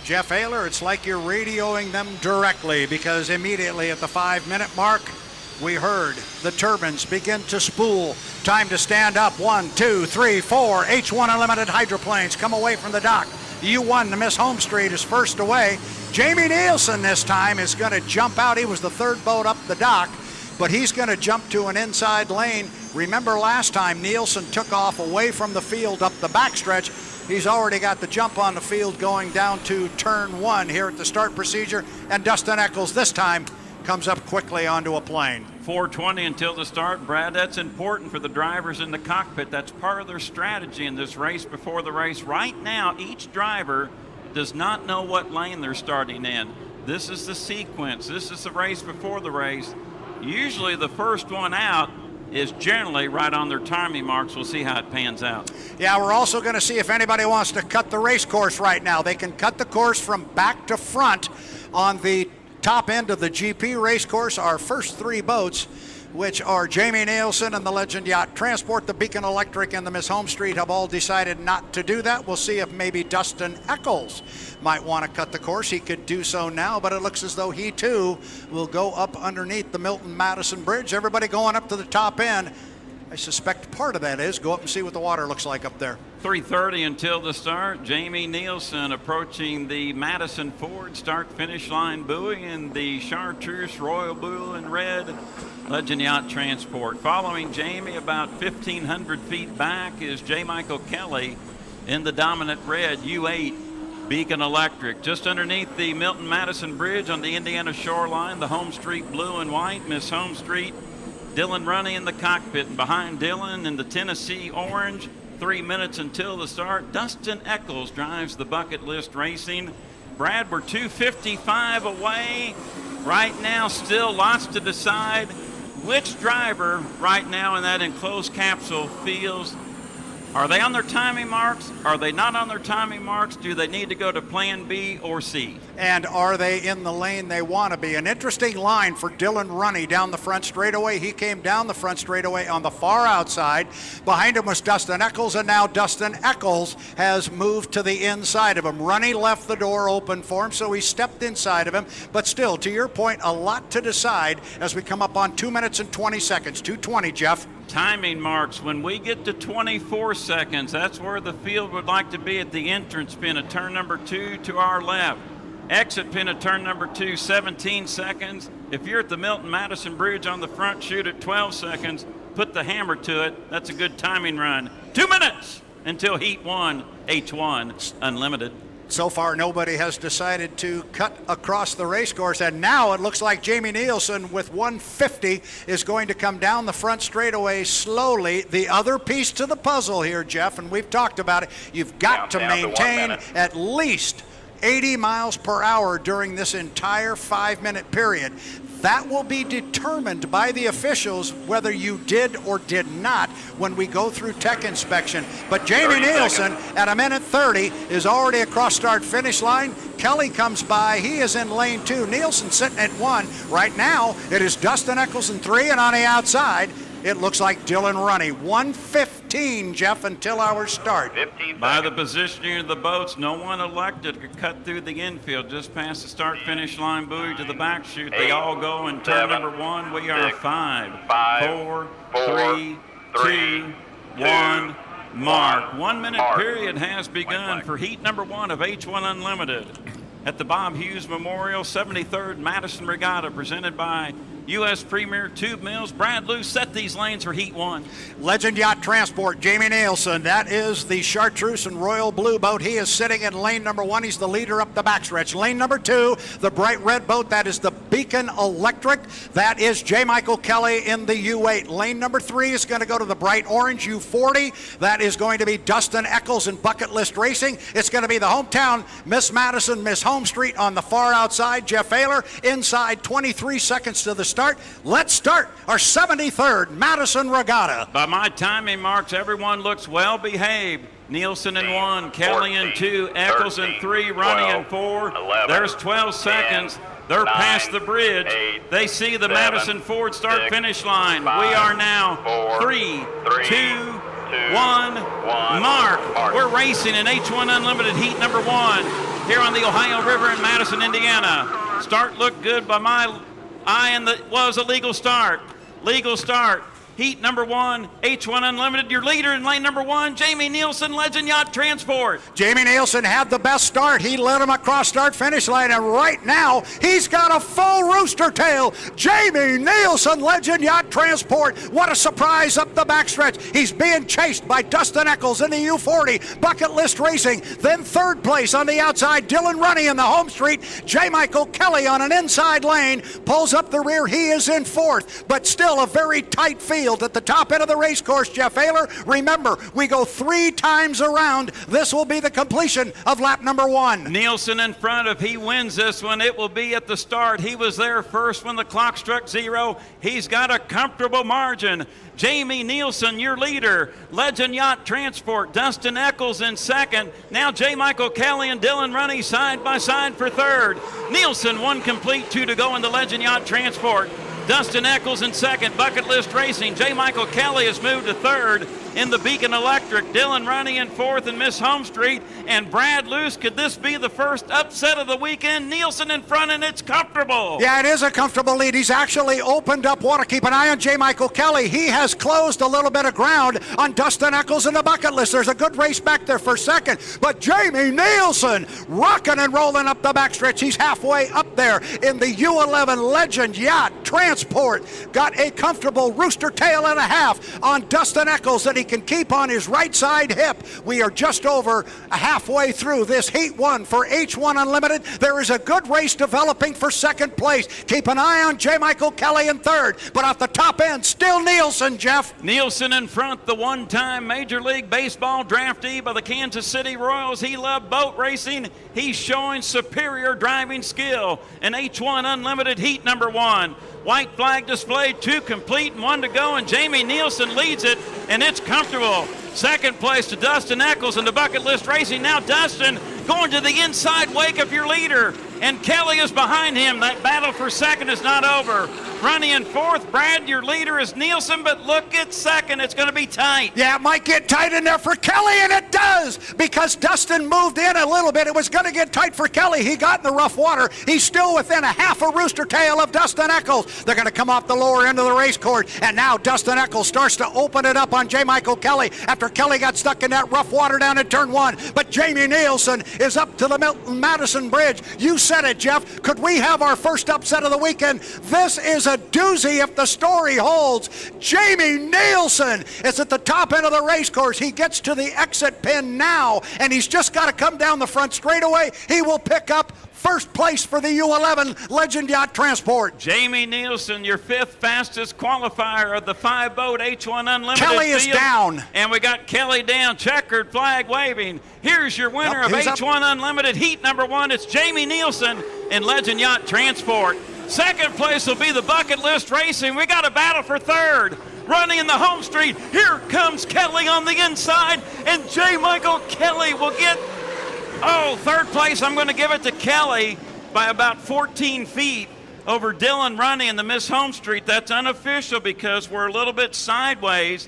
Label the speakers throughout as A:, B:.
A: Jeff Ayler, it's like you're radioing them directly, because immediately at the 5-minute mark, we heard the turbines begin to spool. Time to stand up. 1, 2, 3, 4. H1 Unlimited hydroplanes come away from the dock. U1 to Miss Home Street is first away. Jamie Nielsen this time is going to jump out. He was the third boat up the dock, but he's going to jump to an inside lane. Remember last time Nielsen took off away from the field up the backstretch. He's already got the jump on the field going down to turn 1 here at the start procedure, and Dustin Eccles this time comes up quickly onto a plane.
B: 4:20 until the start. Brad, that's important for the drivers in the cockpit. That's part of their strategy in this race before the race. Right now, each driver does not know what lane they're starting in. This is the sequence. This is the race before the race. Usually the first one out is generally right on their timing marks. We'll see how it pans out.
A: Yeah, we're also going to see if anybody wants to cut the race course right now. They can cut the course from back to front on the top end of the GP race course. Our first 3 boats, which are Jamie Nielsen and the Legend Yacht Transport, the Beacon Electric, and the Miss Home Street, have all decided not to do that. We'll see if maybe Dustin Eccles might want to cut the course. He could do so now, but it looks as though he too will go up underneath the Milton-Madison Bridge. Everybody going up to the top end. I suspect part of that is go up and see what the water looks like up there.
B: 3:30 until the start. Jamie Nielsen approaching the Madison Ford start-finish line buoy in the Chartreuse Royal Blue and Red Legend Yacht Transport. Following Jamie about 1,500 feet back is J. Michael Kelly in the dominant red U8 Beacon Electric. Just underneath the Milton-Madison Bridge on the Indiana shoreline, the Home Street Blue and White, Miss Home Street, Dylan Runny in the cockpit, and behind Dylan in the Tennessee Orange, 3 minutes until the start, Dustin Eccles drives the Bucket List Racing. Brad, we're 2:55 away. Right now, still lots to decide. Which driver right now in that enclosed capsule feels, are they on their timing marks? Are they not on their timing marks? Do they need to go to plan B or C?
A: And are they in the lane they want to be? An interesting line for Dylan Runny down the front straightaway. He came down the front straightaway on the far outside. Behind him was Dustin Eccles, and now Dustin Eccles has moved to the inside of him. Runny left the door open for him, so he stepped inside of him. But still, to your point, a lot to decide as we come up on 2 minutes and 20 seconds. 2:20, Jeff.
B: Timing marks. When we get to 24 seconds, that's where the field would like to be at the entrance pin at turn number 2 to our left. Exit pin at turn number 2, 17 seconds. If you're at the Milton-Madison Bridge on the front chute at 12 seconds, put the hammer to it. That's a good timing run. 2 minutes until heat 1, H1 Unlimited.
A: So far, nobody has decided to cut across the race course, and now it looks like Jamie Nielsen with 150 is going to come down the front straightaway slowly. The other piece to the puzzle here, Jeff, and we've talked about it, you've got to maintain at least 80 miles per hour during this entire 5-minute period. That will be determined by the officials whether you did or did not when we go through tech inspection. But Jamie Nielsen at 1:30 is already across start finish line. Kelly comes by. He is in lane 2. Nielsen sitting at 1. Right now, it is Dustin Eccles in 3, and on the outside, it looks like Dylan Runny. 1:15, Jeff, until our start.
B: By the positioning of the boats, no one elected to cut through the infield just past the start-finish line buoy to the back chute. They all go in turn number 1. We are 5, 4, 3, 2, 1. Mark. 1 minute period has begun for heat number 1 of H1 Unlimited at the Bob Hughes Memorial 73rd Madison Regatta, presented by U.S. Premier Tube Mills. Brad Lou, set these lanes for heat 1.
A: Legend Yacht Transport, Jamie Nielsen. That is the Chartreuse and Royal Blue boat. He is sitting in lane number 1. He's the leader up the backstretch. Lane number 2, the bright red boat. That is the Beacon Electric. That is J. Michael Kelly in the U8. Lane number 3 is going to go to the bright orange U40. That is going to be Dustin Eccles in Bucket List Racing. It's going to be the hometown Miss Madison, Miss Home Street on the far outside. Jeff Ayler inside, 23 seconds to the start. Let's start our 73rd Madison Regatta.
B: By my timing marks, everyone looks well behaved. Nielsen in 1, Kelly in 2, Eccles in 3, Runny in 4.
C: 11,
B: There's 12 seconds. They're
C: 9,
B: past the bridge.
C: 8,
B: they see the
C: 7,
B: Madison Ford start
C: 6,
B: finish line.
C: 5,
B: we are now
C: 4,
B: 3, 2, 1.
C: 1.
B: Mark. We're racing in H1 Unlimited heat number 1. here on the Ohio River in Madison, Indiana. Start looked good by my eye, and that was a legal start. Legal start. Heat number 1, H1 Unlimited. Your leader in lane number 1, Jamie Nielsen, Legend Yacht Transport.
A: Jamie Nielsen had the best start. He led him across start-finish line, and right now he's got a full rooster tail. Jamie Nielsen, Legend Yacht Transport. What a surprise up the backstretch. He's being chased by Dustin Eccles in the U40. Bucket List Racing. Then third place on the outside, Dylan Runny in the home street. J. Michael Kelly on an inside lane pulls up the rear. He is in fourth, but still a very tight field at the top end of the race course. Jeff Ayler, remember, we go 3 times around. This will be the completion of lap number 1.
B: Nielsen in front. If he wins this one, it will be at the start. He was there first when the clock struck 0. He's got a comfortable margin. Jamie Nielsen, your leader. Legend Yacht Transport, Dustin Eccles in second. Now J. Michael Kelly and Dylan Runny side by side for third. Nielsen 1 complete, 2 to go in the Legend Yacht Transport. Dustin Eccles in second, Bucket List Racing. J. Michael Kelly has moved to third in the Beacon Electric. Dylan Runny in fourth in Miss Home Street. And Brad Luce, could this be the first upset of the weekend? Nielsen in front, and it's comfortable.
A: Yeah, it is a comfortable lead. He's actually opened up water. Keep an eye on J. Michael Kelly. He has closed a little bit of ground on Dustin Eccles in the Bucket List. There's a good race back there for second. But Jamie Nielsen rocking and rolling up the backstretch. He's halfway up there in the U11 Legend Yacht Transport. Got a comfortable rooster tail and a half on Dustin Eccles that he can keep on his right side hip. We are just over halfway through this Heat 1 for H1 Unlimited. There is a good race developing for second place. Keep an eye on J. Michael Kelly in third, but at the top end, still Nielsen, Jeff.
B: Nielsen in front, the one-time Major League Baseball draftee by the Kansas City Royals. He loved boat racing. He's showing superior driving skill in H1 Unlimited Heat number 1. White flag displayed, 2 complete and 1 to go, and Jamie Nielsen leads it, and it's comfortable. Second place to Dustin Eccles in the Bucket List Racing. Now Dustin going to the inside wake of your leader, and Kelly is behind him. That battle for second is not over. Running in fourth, Brad, your leader is Nielsen, but look at second. It's going to be tight.
A: Yeah, it might get tight in there for Kelly, and it does, because Dustin moved in a little bit. It was going to get tight for Kelly. He got in the rough water. He's still within a half a rooster tail of Dustin Eccles. They're going to come off the lower end of the race course, and now Dustin Eccles starts to open it up on J. Michael Kelly after Kelly got stuck in that rough water down in turn 1. But Jamie Nielsen is up to the Madison Bridge. You said it, Jeff. Could we have our first upset of the weekend? This is a doozy if the story holds. Jamie Nielsen is at the top end of the race course. He gets to the exit pin now, and he's just got to come down the front straightaway. He will pick up first place for the U11 Legend Yacht Transport.
B: Jamie Nielsen, your 5th fastest qualifier of the 5-boat H1 Unlimited
A: Kelly is
B: field.
A: down.
B: And we got Kelly down, checkered flag waving. Here's your winner of H1 Unlimited Heat number 1. It's Jamie Nielsen in Legend Yacht Transport. Second place will be the Bucket List Racing. We got a battle for third. Running in the home street. Here comes Kelly on the inside, and J. Michael Kelly will get third place. I'm going to give it to Kelly by about 14 feet over Dylan Runny in the Miss Home Street. That's unofficial because we're a little bit sideways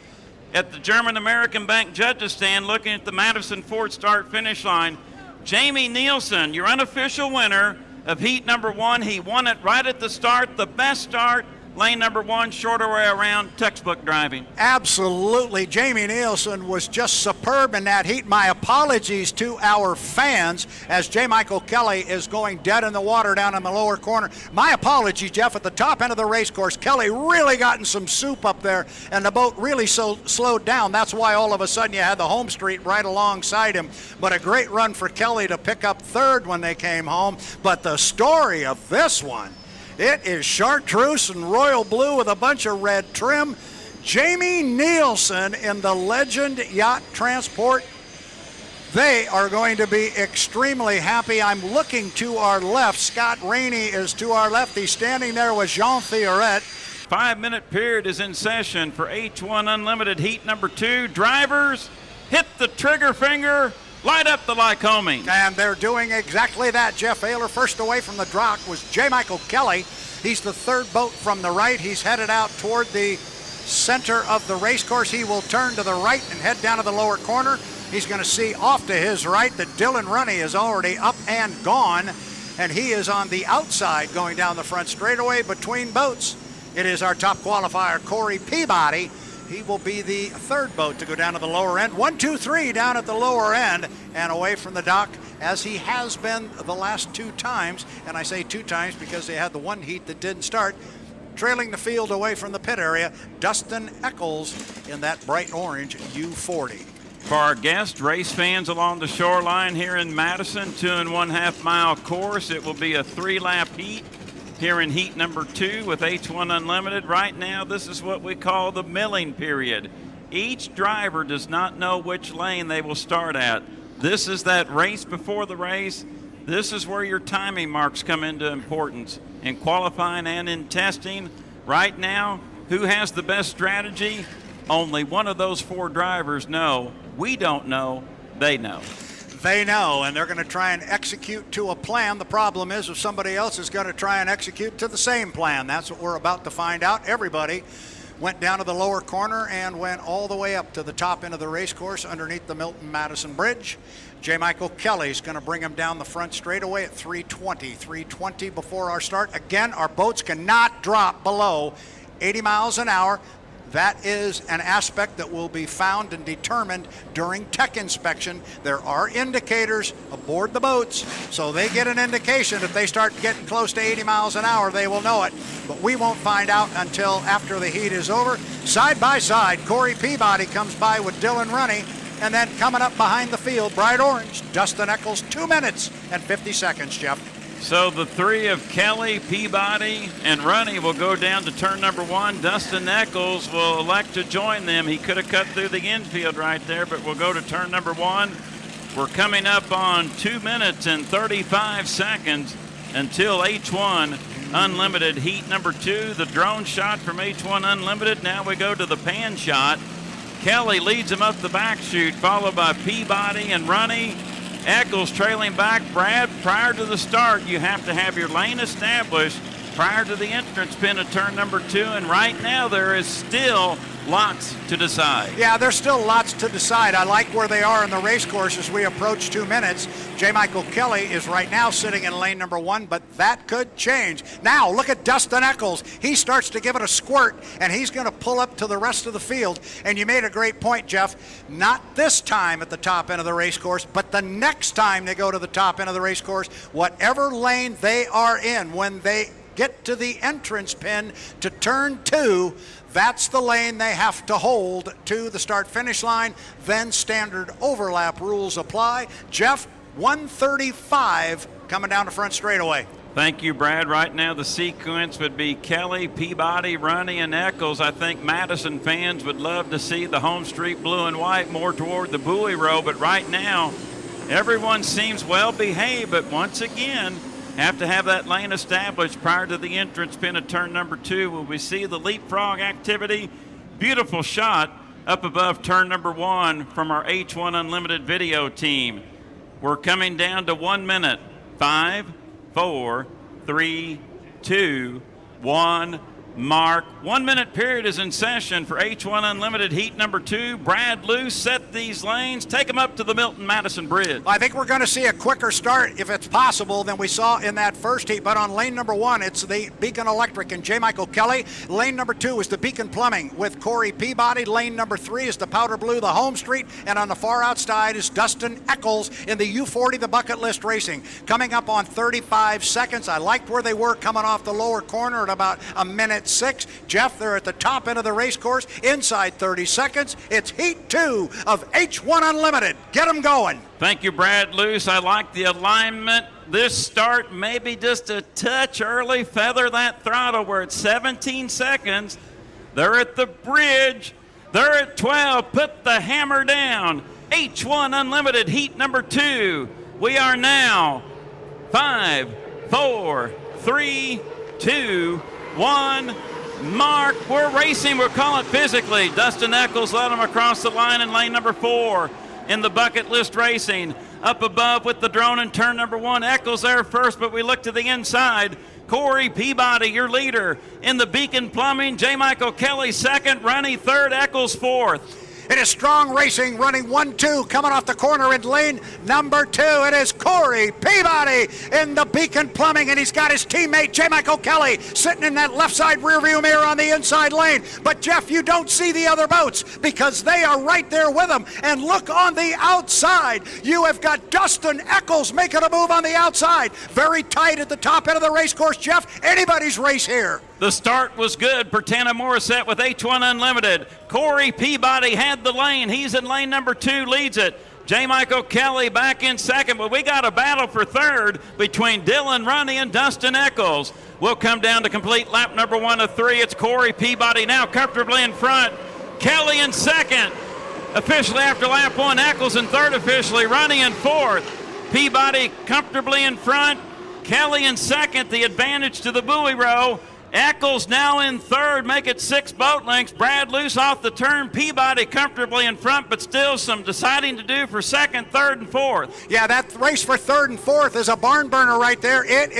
B: at the German American Bank judges stand looking at the Madison Ford start finish line. Jamie Nielsen, your unofficial winner of Heat number 1. He won it right at the start, the best start. Lane number 1, shorter way around, textbook driving.
A: Absolutely. Jamie Nielsen was just superb in that heat. My apologies to our fans as J. Michael Kelly is going dead in the water down in the lower corner. My apologies, Jeff. At the top end of the race course, Kelly really got in some soup up there, and the boat really slowed down. That's why all of a sudden you had the home street right alongside him. But a great run for Kelly to pick up third when they came home. But the story of this one, it is chartreuse and royal blue with a bunch of red trim. Jamie Nielsen in the Legend Yacht Transport. They are going to be extremely happy. I'm looking to our left. Scott Rainey is to our left. He's standing there with Jean Thioret.
B: 5-minute period is in session for H1 Unlimited Heat number 2. Drivers, hit the trigger finger. Light up the Lycoming.
A: And they're doing exactly that. Jeff Ayler first away from the dock was J. Michael Kelly. He's the third boat from the right. He's headed out toward the center of the race course. He will turn to the right and head down to the lower corner. He's going to see off to his right that Dylan Runny is already up and gone, and he is on the outside going down the front straightaway between boats. It is our top qualifier, Corey Peabody. He will be the third boat to go down to the lower end. 1, 2, 3 down at the lower end and away from the dock, as he has been the last 2 times. And I say 2 times because they had the one heat that didn't start. Trailing the field away from the pit area, Dustin Eccles in that bright orange U40.
B: For our guests, race fans along the shoreline here in Madison, 2 1/2 mile course. It will be a 3-lap heat here in heat number 2 with H1 Unlimited. Right now, this is what we call the milling period. Each driver does not know which lane they will start at. This is that race before the race. This is where your timing marks come into importance in qualifying and in testing. Right now, who has the best strategy? Only one of those 4 drivers know. We don't know. They know.
A: They know, and they're going to try and execute to a plan. The problem is if somebody else is going to try and execute to the same plan. That's what we're about to find out. Everybody went down to the lower corner and went all the way up to the top end of the race course underneath the Milton Madison Bridge. J. Michael Kelly's going to bring him down the front straightaway at 320 before our start. Again, our boats cannot drop below 80 miles an hour. That is an aspect that will be found and determined during tech inspection. There are indicators aboard the boats, so they get an indication. If they start getting close to 80 miles an hour, they will know it. But we won't find out until after the heat is over. Side by side, Corey Peabody comes by with Dylan Runny, and then coming up behind the field, bright orange, Dustin Eccles, 2 minutes and 50 seconds, Jeff.
B: So the 3 of Kelly, Peabody, and Runny will go down to turn number 1. Dustin Eccles will elect to join them. He could have cut through the infield right there, but we'll go to turn number 1. We're coming up on 2 minutes and 35 seconds until H1 Unlimited heat number 2. The drone shot from H1 Unlimited. Now we go to the pan shot. Kelly leads him up the back chute, followed by Peabody and Runny. Eccles trailing back. Brad, prior to the start, you have to have your lane established prior to the entrance pin of turn number 2, and right now there is still lots to decide.
A: Yeah, there's still lots to decide. I like where they are in the race course as we approach 2 minutes. J. Michael Kelly is right now sitting in lane number 1, but that could change. Now, look at Dustin Eccles. He starts to give it a squirt, and he's going to pull up to the rest of the field. And you made a great point, Jeff. Not this time at the top end of the race course, but the next time they go to the top end of the race course, whatever lane they are in, when they get to the entrance pin to turn 2, that's the lane they have to hold to the start-finish line. Then standard overlap rules apply. Jeff, 135 coming down the front straightaway.
B: Thank you, Brad. Right now the sequence would be Kelly, Peabody, Runny, and Eccles. I think Madison fans would love to see the home street blue and white more toward the buoy row, but right now everyone seems well behaved, but once again have to have that lane established prior to the entrance pin of turn number 2. Will we see the leapfrog activity? Beautiful shot up above turn number 1 from our H1 Unlimited video team. We're coming down to 1 minute. 5, 4, 3, 2, 1. Mark. 1 minute period is in session for H1 Unlimited heat number 2. Brad Luce set these lanes. Take them up to the Milton Madison Bridge.
A: I think we're going to see a quicker start, if it's possible, than we saw in that first heat. But on lane number 1, it's the Beacon Electric and J. Michael Kelly. Lane number 2 is the Beacon Plumbing with Corey Peabody. Lane number 3 is the Powder Blue, the Home Street. And on the far outside is Dustin Eccles in the U40, the Bucket List Racing. Coming up on 35 seconds. I liked where they were coming off the lower corner at about a minute 6. Jeff, they're at the top end of the race course. Inside 30 seconds, it's heat 2 of H1 Unlimited. Get them going.
B: Thank you, Brad Luce. I like the alignment. This start maybe just a touch early. Feather that throttle. We're at 17 seconds. They're at the bridge. They're at 12. Put the hammer down. H1 Unlimited heat number 2. We are now 5, 4, 3, 2, 1. Mark, we're racing. We'll call it physically. Dustin Eccles led him across the line in lane number 4 in the Bucket List Racing. Up above with the drone in turn number 1. Eccles there first, but we look to the inside. Corey Peabody, your leader. In the Beacon Plumbing, J. Michael Kelly second, Runny third, Eccles fourth.
A: It is Strong Racing running 1-2, coming off the corner in lane number 2. It is Corey Peabody in the Beacon Plumbing, and he's got his teammate J. Michael Kelly sitting in that left side rearview mirror on the inside lane. But Jeff, you don't see the other boats because they are right there with them. And look on the outside. You have got Dustin Eccles making a move on the outside. Very tight at the top end of the race course, Jeff. Anybody's race here.
B: The start was good. Bertana Morissette with H1 Unlimited. Corey Peabody had the lane. He's in lane number 2, leads it. J. Michael Kelly back in second, but we got a battle for third between Dylan Runny and Dustin Eccles. We'll come down to complete lap number 1 of 3. It's Corey Peabody now comfortably in front. Kelly in second. Officially after lap 1, Eccles in third officially, Runny in fourth. Peabody comfortably in front. Kelly in second, the advantage to the buoy row. Eccles now in third, make it 6 boat lengths. Brad loose off the turn. Peabody comfortably in front, but still some deciding to do for second, third, and fourth.
A: Yeah, that race for third and fourth is a barn burner right there. It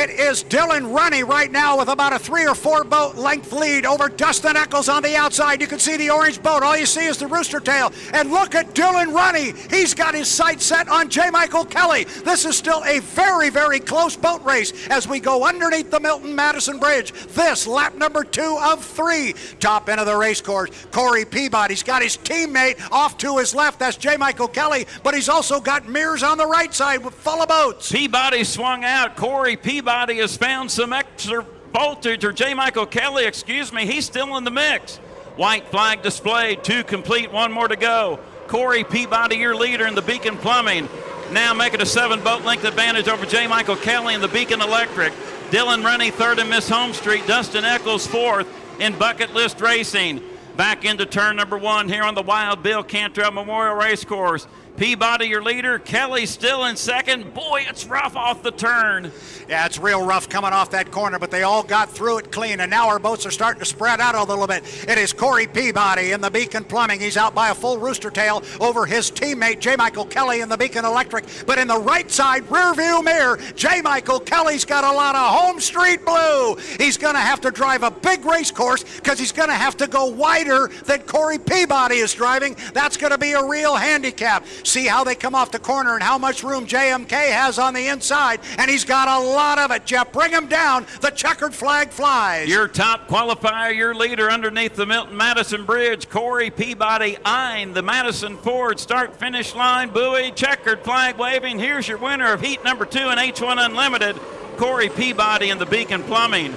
A: is Dylan Runny right now with about a 3 or 4 boat length lead over Dustin Eccles on the outside. You can see the orange boat. All you see is the rooster tail. And look at Dylan Runny. He's got his sights set on J. Michael Kelly. This is still a very, very close boat race as we go underneath the Milton-Madison Bridge. This lap number 2 of 3. Top end of the race course. Corey Peabody's got his teammate off to his left. That's J. Michael Kelly. But he's also got mirrors on the right side with full of boats.
B: Peabody swung out. Corey Peabody has found some extra voltage, or J. Michael Kelly, he's still in the mix. White flag displayed, 2 complete, 1 more to go. Corey Peabody, your leader in the Beacon Plumbing, now making a 7 boat length advantage over J. Michael Kelly in the Beacon Electric. Dylan Runny third in Miss Home Street, Dustin Eccles fourth in Bucket List Racing. Back into turn number 1 here on the Wild Bill Cantrell Memorial Racecourse. Peabody, your leader. Kelly still in second. Boy, it's rough off the turn.
A: Yeah, it's real rough coming off that corner, but they all got through it clean, and now our boats are starting to spread out a little bit. It is Corey Peabody in the Beacon Plumbing. He's out by a full rooster tail over his teammate, J. Michael Kelly in the Beacon Electric. But in the right side rear view mirror, J. Michael Kelly's got a lot of home street blue. He's going to have to drive a big race course because he's going to have to go wider than Corey Peabody is driving. That's going to be a real handicap. See how they come off the corner and how much room JMK has on the inside, and he's got a lot of it, Jeff. Bring him down. The checkered flag flies.
B: Your top qualifier, your leader underneath the Milton-Madison Bridge, Corey Peabody eyeing the Madison Ford start-finish line buoy, checkered flag waving. Here's your winner of heat number 2 in H1 Unlimited, Corey Peabody in the Beacon Plumbing.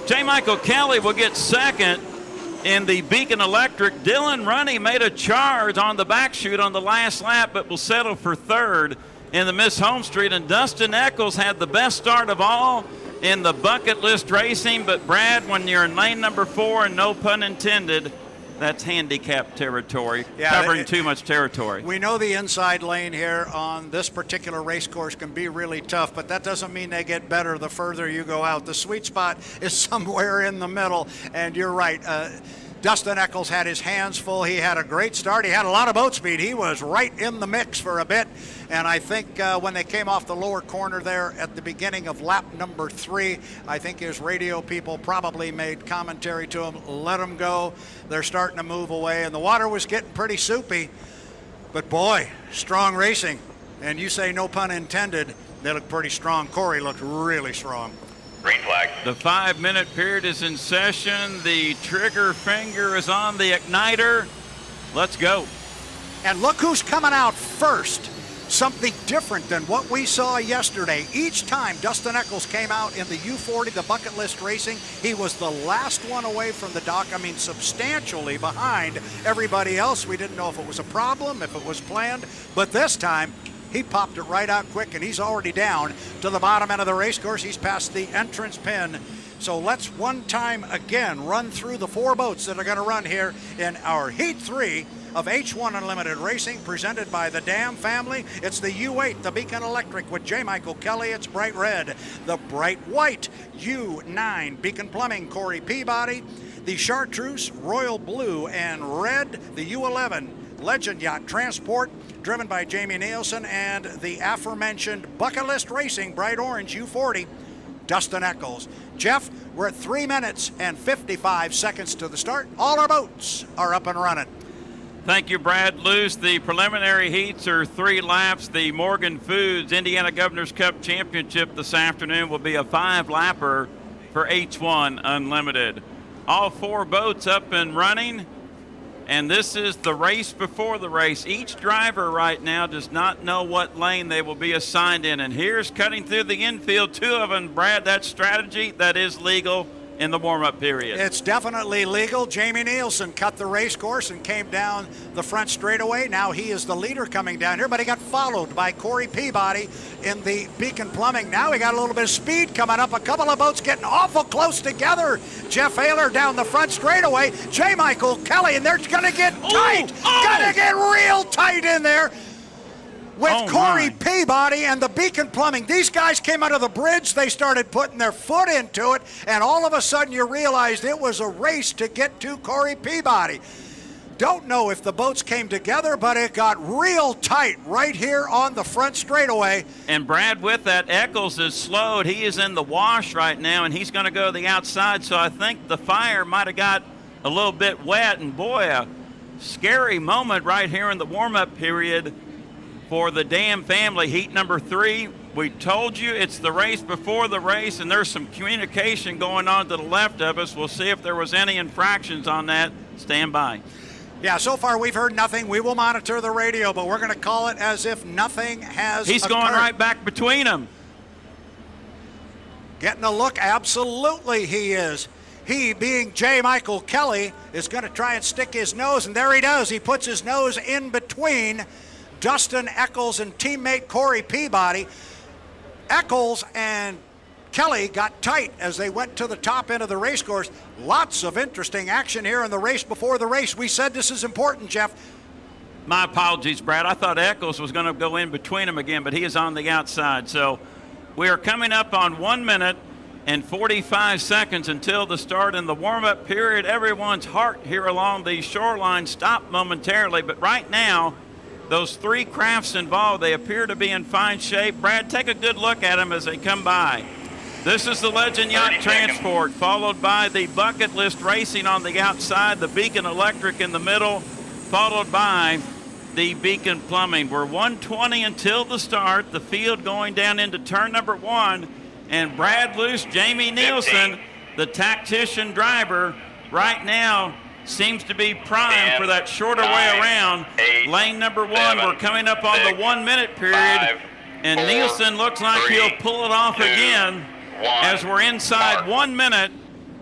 B: J. Michael Kelly will get second in the Beacon Electric. Dylan Runny made a charge on the back chute on the last lap, but will settle for third in the Miss Home Street. And Dustin Eccles had the best start of all in the Bucket List Racing. But Brad, when you're in lane number 4, and no pun intended, that's handicap territory, covering too much territory.
A: We know the inside lane here on this particular race course can be really tough, but that doesn't mean they get better the further you go out. The sweet spot is somewhere in the middle, and you're right. Dustin Eccles had his hands full. He had a great start. He had a lot of boat speed. He was right in the mix for a bit. And I think when they came off the lower corner there at the beginning of lap number 3, I think his radio people probably made commentary to him, let him go. They're starting to move away. And the water was getting pretty soupy. But boy, strong racing. And you say no pun intended, they look pretty strong. Corey looked really strong.
C: Green flag.
B: The 5-minute period is in session. The trigger finger is on the igniter. Let's go.
A: And look who's coming out first. Something different than what we saw yesterday. Each time Dustin Eccles came out in the U40, the Bucket List Racing, he was the last one away from the dock. I mean, substantially behind everybody else. We didn't know if it was a problem, if it was planned, but this time he popped it right out quick, and he's already down to the bottom end of the race course. He's past the entrance pin. So let's one time again run through the 4 boats that are going to run here in our Heat 3 of H1 Unlimited Racing, presented by the Dam family. It's the U8, the Beacon Electric with J. Michael Kelly. It's bright red. The bright white U9, Beacon Plumbing, Corey Peabody. The Chartreuse, royal blue and red, the U11, Legend Yacht Transport, driven by Jamie Nielsen, and the aforementioned Bucket List Racing, bright orange U40, Dustin Eccles. Jeff, we're at 3 minutes and 55 seconds to the start. All our boats are up and running.
B: Thank you, Brad Luce. The preliminary heats are 3 laps. The Morgan Foods Indiana Governor's Cup Championship this afternoon will be a 5-lapper for H1 Unlimited. All 4 boats up and running, and this is the race before the race. Each driver right now does not know what lane they will be assigned in, and here's cutting through the infield, 2 of them. Brad, that's strategy that is legal in the warm-up period.
A: It's definitely legal. Jamie Nielsen cut the race course and came down the front straightaway. Now he is the leader coming down here, but he got followed by Corey Peabody in the Beacon Plumbing. Now he got a little bit of speed coming up. A couple of boats getting awful close together. Jeff Ayler down the front straightaway. J. Michael Kelly, and they're going to get tight. Going to get real tight in there with Corey Peabody and the Beacon Plumbing. These guys came out of the bridge. They started putting their foot into it, and all of a sudden you realized it was a race to get to Corey Peabody. Don't know if the boats came together, but it got real tight right here on the front straightaway.
B: And Brad, with that, Eccles is slowed. He is in the wash right now, and he's going to go to the outside, so I think the fire might have got a little bit wet, and boy, a scary moment right here in the warm-up period for the Dam family. Heat number 3. We told you it's the race before the race, and there's some communication going on to the left of us. We'll see if there was any infractions on that. Stand by.
A: Yeah, so far we've heard nothing. We will monitor the radio, but we're going to call it as if nothing has
B: He's
A: occurred.
B: Going right back between them.
A: Getting a look, absolutely he is. He, being J. Michael Kelly, is going to try and stick his nose, and there he does. He puts his nose in between Dustin Eccles and teammate Corey Peabody. Eccles and Kelly got tight as they went to the top end of the race course. Lots of interesting action here in the race before the race. We said this is important, Jeff.
B: My apologies, Brad. I thought Eccles was going to go in between them again, but he is on the outside. So we are coming up on 1 minute and 45 seconds until the start in the warm-up period. Everyone's heart here along the shoreline stopped momentarily, but right now, those 3 crafts involved, they appear to be in fine shape. Brad, take a good look at them as they come by. This is the Legend Yacht Transport, followed by the Bucket List Racing on the outside, the Beacon Electric in the middle, followed by the Beacon Plumbing. We're 1:20 until the start, the field going down into turn number 1, and Brad Luce, Jamie Nielsen, the tactician driver, right now seems to be primed for that shorter way around. Lane number 1, we're coming up on the 1 minute period, and Nielsen looks like he'll pull it off again as we're inside 1 minute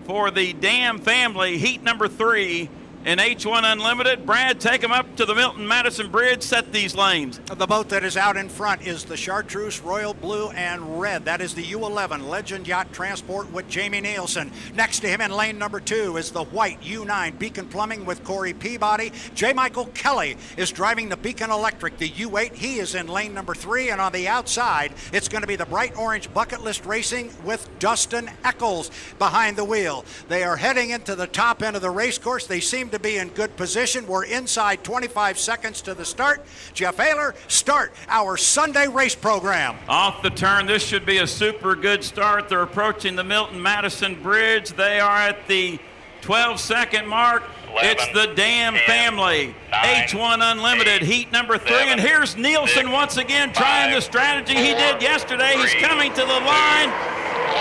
B: for the Dam family, heat number 3 in H1 Unlimited. Brad, take them up to the Milton-Madison Bridge, set these lanes.
A: The boat that is out in front is the Chartreuse Royal Blue and Red. That is the U11 Legend Yacht Transport with Jamie Nielsen. Next to him in lane number 2 is the white U9 Beacon Plumbing with Corey Peabody. J. Michael Kelly is driving the Beacon Electric, the U8. He is in lane number 3, and on the outside, it's going to be the bright orange Bucket List Racing with Dustin Eccles behind the wheel. They are heading into the top end of the race course. They seem to be in good position. We're inside 25 seconds to the start. Jeff Ayler, start our Sunday race program.
B: Off the turn, this should be a super good start. They're approaching the Milton-Madison Bridge. They are at the 12-second mark.
C: 11,
B: it's the Dam
C: 10,
B: family,
C: 9,
B: H1 Unlimited,
C: 8,
B: heat number 3.
C: 7,
B: and here's Nielsen
C: 6,
B: once again trying
C: 5,
B: the strategy
C: 4,
B: he did yesterday.
C: 3,
B: He's coming to the line.
C: 2,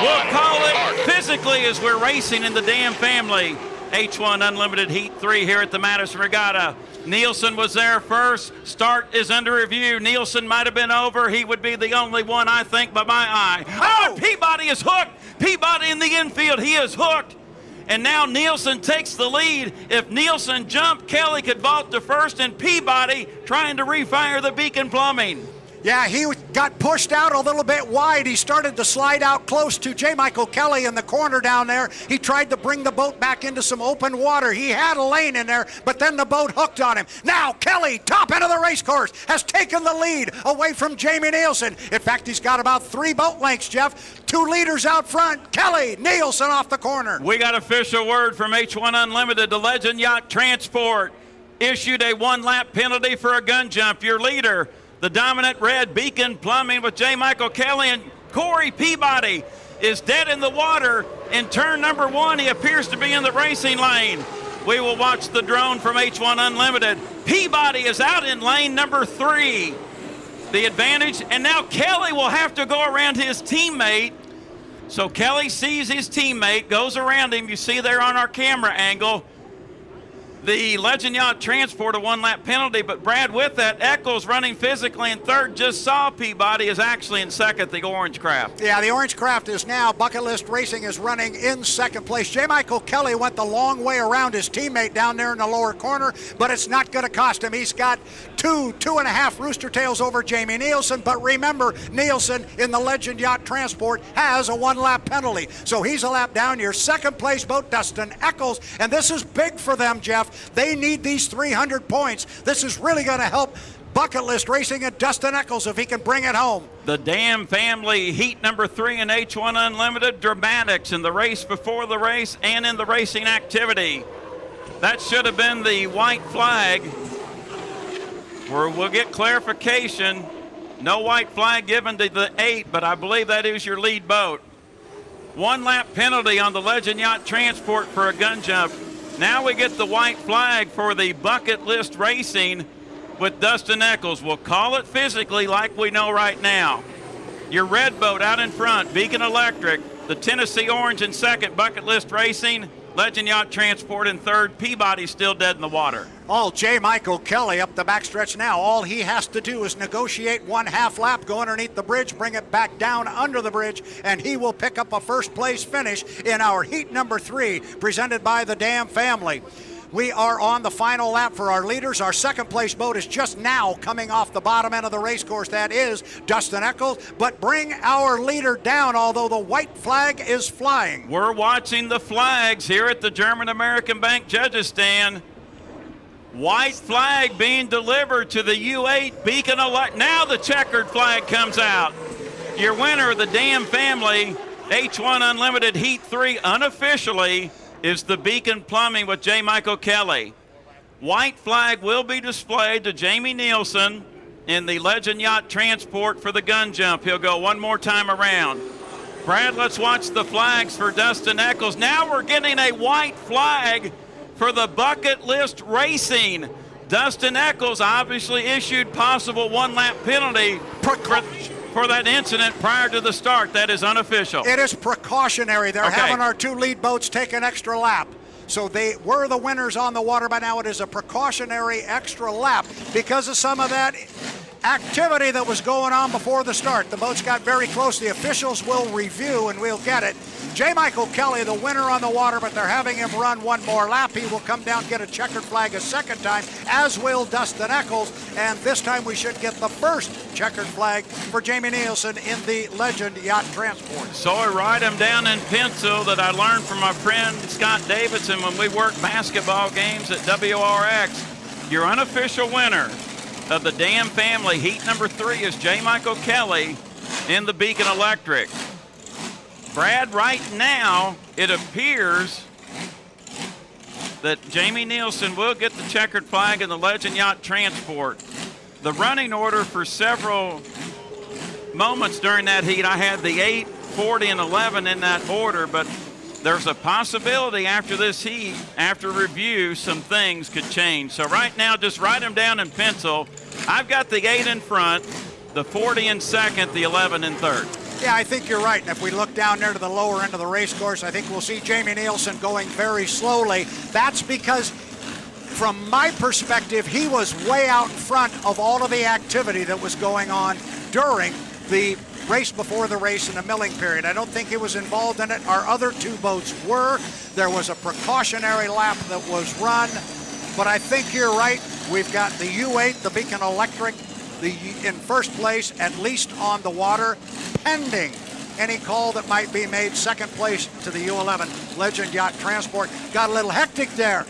B: We'll
C: 1,
B: call it
C: mark.
B: physically as we're racing in the Dam family. H1 Unlimited Heat 3 here at the Madison Regatta. Nielsen was there first. Start is under review. Nielsen might have been over. He would be the only one, I think, by my eye. Oh, Peabody is hooked. Peabody in the infield. He is hooked. And now Nielsen takes the lead. If Nielsen jumped, Kelly could vault to first, and Peabody trying to refire the Beacon Plumbing.
A: Yeah, he got pushed out a little bit wide. He started to slide out close to J. Michael Kelly in the corner down there. He tried to bring the boat back into some open water. He had a lane in there, but then the boat hooked on him. Now Kelly, top end of the race course, has taken the lead away from Jamie Nielsen. In fact, he's got about 3 boat lengths, Jeff. 2 leaders out front. Kelly, Nielsen off the corner.
B: We got official word from H1 Unlimited. The Legend Yacht Transport issued a 1-lap penalty for a gun jump. Your leader, the dominant red Beacon Plumbing with J. Michael Kelly, and Corey Peabody is dead in the water in turn number 1. He appears to be in the racing lane. We will watch the drone from H1 Unlimited. Peabody is out in lane number 3. The advantage, and now Kelly will have to go around his teammate. So Kelly sees his teammate, goes around him. You see there on our camera angle. The Legend Yacht Transport a 1-lap penalty, but Brad, with that, Eccles running physically in third, just saw Peabody is actually in second, the Orange Craft.
A: Yeah, the Orange Craft is now, Bucket List Racing is running in second place. J. Michael Kelly went the long way around his teammate down there in the lower corner, but it's not going to cost him. He's got two and a half rooster tails over Jamie Nielsen, but remember, Nielsen in the Legend Yacht Transport has a 1-lap penalty, so he's a lap down. Your second place boat, Dustin Eccles, and this is big for them, Jeff. They need these 300 points. This is really going to help Bucket List Racing and Dustin Eccles if he can bring it home.
B: The Dam family, heat number 3 in H1 Unlimited, dramatics in the race before the race and in the racing activity. That should have been the white flag, where we'll get clarification. No white flag given to the 8, but I believe that is your lead boat. 1-lap penalty on the Legend Yacht Transport for a gun jump. Now we get the white flag for the Bucket List Racing with Dustin Eccles. We'll call it physically like we know right now. Your red boat out in front, Beacon Electric. The Tennessee Orange in second, Bucket List Racing. Legend Yacht Transport in third. Peabody still dead in the water.
A: All J. Michael Kelly up the backstretch now. All he has to do is negotiate 1/2 lap, go underneath the bridge, bring it back down under the bridge, and he will pick up a first place finish in our heat number 3, presented by the Dam family. We are on the final lap for our leaders. Our second place boat is just now coming off the bottom end of the race course. That is Dustin Eccles. But bring our leader down, although the white flag is flying.
B: We're watching the flags here at the German American Bank judges stand. White flag being delivered to the U8 Beacon Electric. Now the checkered flag comes out. Your winner, the Dam family, H1 Unlimited Heat 3 unofficially, is the Beacon Plumbing with J. Michael Kelly. White flag will be displayed to Jamie Nielsen in the Legend Yacht Transport for the gun jump. He'll go one more time around. Brad, let's watch the flags for Dustin Eccles. Now we're getting a white flag for the Bucket List Racing. Dustin Eccles obviously issued possible 1-lap penalty for that incident prior to the start. That is unofficial.
A: It is precautionary. They're having our 2 lead boats take an extra lap. So they were the winners on the water by now. It is a precautionary extra lap because of some of that activity that was going on before the start. The boats got very close. The officials will review and we'll get it. J. Michael Kelly, the winner on the water, but they're having him run one more lap. He will come down, get a checkered flag a second time, as will Dustin Eccles. And this time we should get the first checkered flag for Jamie Nielsen in the Legend Yacht Transport.
B: So I write him down in pencil that I learned from my friend Scott Davidson when we worked basketball games at WRX. Your unofficial winner of the Dam family heat number 3 is J. Michael Kelly in the Beacon Electric. Brad, right now it appears that Jamie Nielsen will get the checkered flag in the Legend Yacht Transport. The running order for several moments during that heat, I had the 8, 40, and 11 in that order, but there's a possibility after this heat, after review, some things could change. So right now, just write them down in pencil. I've got the 8 in front, the 40 in second, the 11 in third.
A: Yeah, I think you're right. And if we look down there to the lower end of the race course, I think we'll see Jamie Nielsen going very slowly. That's because, from my perspective, he was way out front of all of the activity that was going on during the race before the race in the milling period. I don't think he was involved in it. Our other 2 boats were. There was a precautionary lap that was run. But I think you're right. We've got the U8, the Beacon Electric, in first place, at least on the water, pending any call that might be made. Second place to the U11 Legend Yacht Transport. Got a little hectic there.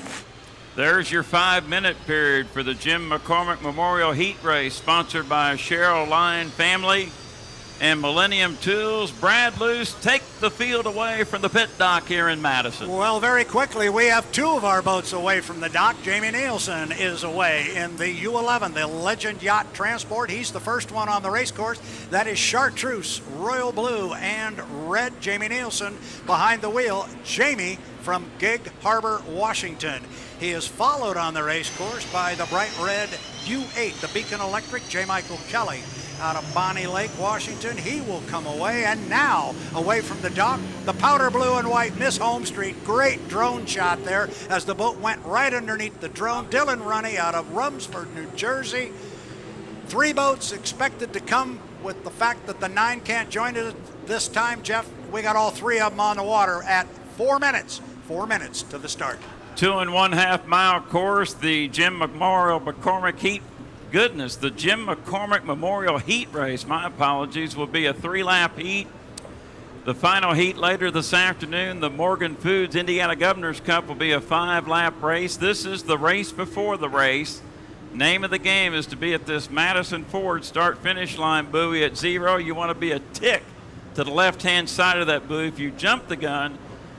B: There's your 5-minute period for the Jim McCormick Memorial Heat Race, sponsored by Cheryl Lyon Family and Millennium Tools. Brad Luce, take the field away from the pit dock here in Madison.
A: Well, very quickly, we have 2 of our boats away from the dock. Jamie Nielsen is away in the U11, the Legend Yacht Transport. He's the first one on the race course. That is Chartreuse, Royal Blue, and Red. Jamie Nielsen behind the wheel. Jamie from Gig Harbor, Washington. He is followed on the race course by the bright red U8, the Beacon Electric, J. Michael Kelly. Out of Bonnie Lake, Washington, he will come away. And now, away from the dock, the powder blue and white Miss Home Street. Great drone shot there as the boat went right underneath the drone. Dylan Runny out of Rumsford, New Jersey. 3 boats expected to come. With the fact that the 9 can't join us this time, Jeff, we got all 3 of them on the water at 4 minutes. 4 minutes to the start.
B: 2 1/2 mile course, the Jim McCormick Heat. Goodness, the Jim McCormick Memorial Heat Race, my apologies, will be a 3-lap heat. The final heat later this afternoon, the Morgan Foods Indiana Governor's Cup, will be a 5-lap race. This is the race before the race. Name of the game is to be at this Madison Ford start-finish line buoy at 0. You want to be a tick to the left-hand side of that buoy. If you jump the gun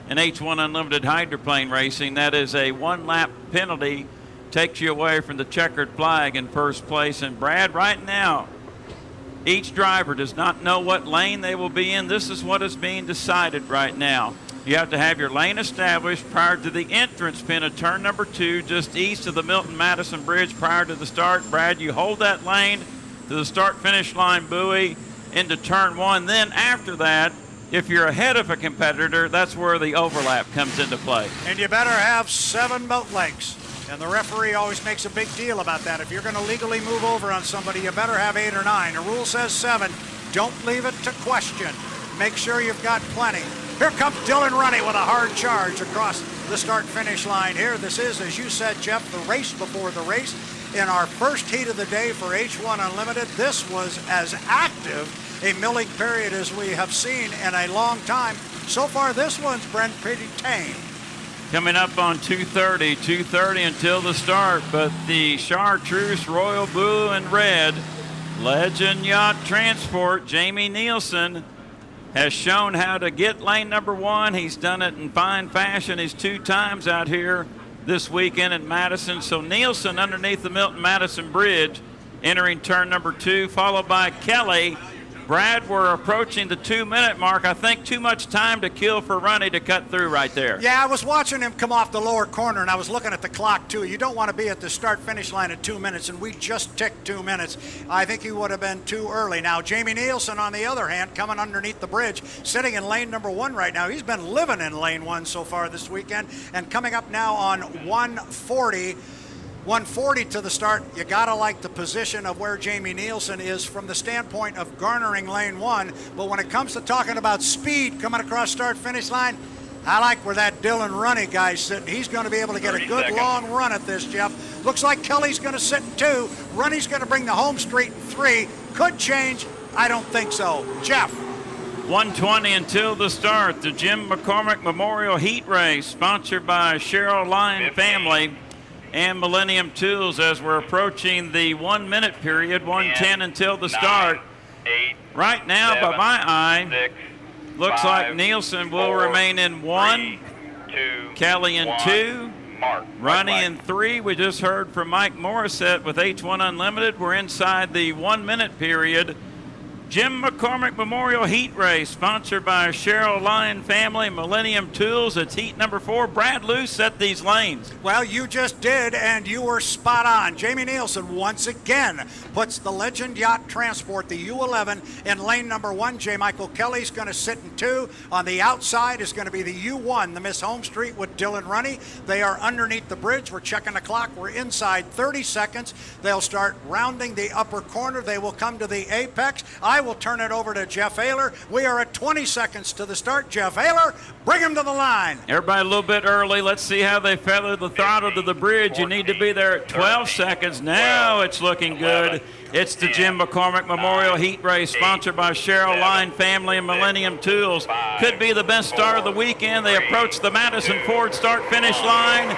B: in H1 Unlimited hydroplane racing, that is a 1-lap penalty. Takes you away from the checkered flag in first place. And Brad, right now, each driver does not know what lane they will be in. This is what is being decided right now. You have to have your lane established prior to the entrance pin of turn number 2, just east of the Milton-Madison Bridge prior to the start. Brad, you hold that lane to the start-finish line buoy into turn 1. Then after that, if you're ahead of a competitor, that's where the overlap comes into play.
A: And you better have 7 boat legs. And the referee always makes a big deal about that. If you're going to legally move over on somebody, you better have 8 or 9. The rule says 7. Don't leave it to question. Make sure you've got plenty. Here comes Dylan Runny with a hard charge across the start-finish line here. This is, as you said, Jeff, the race before the race. In our first heat of the day for H1 Unlimited, this was as active a milling period as we have seen in a long time. So far, this one's been pretty tame.
B: Coming up on 2:30 until the start, but the Chartreuse Royal Blue and Red Legend Yacht Transport, Jamie Nielsen, has shown how to get lane number 1. He's done it in fine fashion. He's 2 times out here this weekend in Madison. So Nielsen underneath the Milton-Madison Bridge, entering turn number 2, followed by Kelly. Brad, we're approaching the 2-minute mark. I think too much time to kill for Runny to cut through right there.
A: Yeah, I was watching him come off the lower corner, and I was looking at the clock, too. You don't want to be at the start-finish line at 2 minutes, and we just ticked 2 minutes. I think he would have been too early. Now, Jamie Nielsen, on the other hand, coming underneath the bridge, sitting in lane number 1 right now. He's been living in lane 1 so far this weekend, and coming up now on 140 to the start. You gotta like the position of where Jamie Nielsen is from the standpoint of garnering lane 1. But when it comes to talking about speed coming across start-finish line, I like where that Dylan Runny guy's sitting. He's going to be able to get a good long run at this, Jeff. Looks like Kelly's going to sit in 2. Runny's going to bring the home straight in 3. Could change. I don't think so. Jeff.
B: 1:20 until the start. The Jim McCormick Memorial Heat Race, sponsored by Cheryl Lyon Family and Millennium Tools, as we're approaching the 1-minute period, 1:10 until the start.
C: 8,
B: right now,
C: 7,
B: by my eye,
C: 6,
B: looks
C: 5,
B: like Nielsen will
C: 4,
B: remain in 1,
C: 3, 2,
B: Kelly in
C: 1,
B: 2,
C: Mark.
B: Runny in 3. We just heard from Mike Morissette with H1 Unlimited. We're inside the 1-minute period. Jim McCormick Memorial Heat Race, sponsored by Cheryl Lyon Family, Millennium Tools. It's heat number 4. Brad Luce set these lanes.
A: Well, you just did, and you were spot on. Jamie Nielsen once again puts the Legend Yacht Transport, the U11, in lane number 1. J. Michael Kelly's going to sit in 2. On the outside is going to be the U1, the Miss Home Street with Dylan Runny. They are underneath the bridge. We're checking the clock. We're inside 30 seconds. They'll start rounding the upper corner. They will come to the apex. I will turn it over to Jeff Ayler. We are at 20 seconds to the start. Jeff Ayler, bring him to the line.
B: Everybody a little bit early. Let's see how they feather the throttle to the bridge. You need to be there at 12 seconds. Now it's looking good. It's the Jim McCormick Memorial Heat Race, sponsored by Cheryl Lyon Family and Millennium Tools. Could be the best start of the weekend. They approach the Madison Ford start-finish line.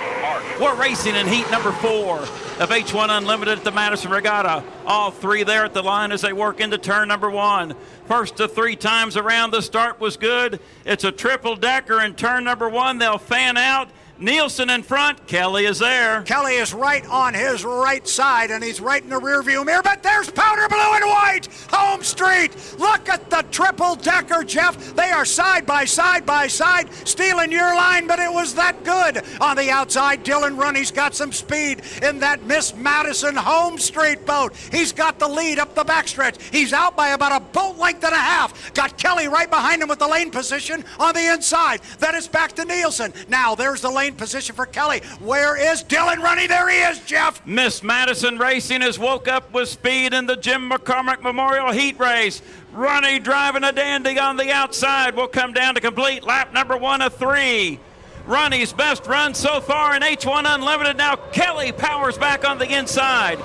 B: We're racing in heat number 4 of H1 Unlimited at the Madison Regatta. All 3 there at the line as they work into turn number 1. First to 3 times around, the start was good. It's a triple-decker in turn number 1. They'll fan out. Nielsen in front. Kelly is there.
A: Kelly is right on his right side, and he's right in the rearview mirror, but there's powder blue and white. Home Street. Look at the triple decker, Jeff. They are side by side, stealing your line, but it was that good. On the outside, Dylan Runney's got some speed in that Miss Madison home street boat. He's got the lead up the backstretch. He's out by about a boat length and a half. Got Kelly right behind him with the lane position on the inside. Then it's back to Nielsen. Now there's the lane position for Kelly. Where is Dylan Runney? There he is, Jeff.
B: Miss Madison Racing has woke up with speed in the Jim McCormick Memorial Heat Race. Runney driving a dandy on the outside will come down to complete lap number 1 of 3. Runney's best run so far in H1 Unlimited. Now Kelly powers back on the inside.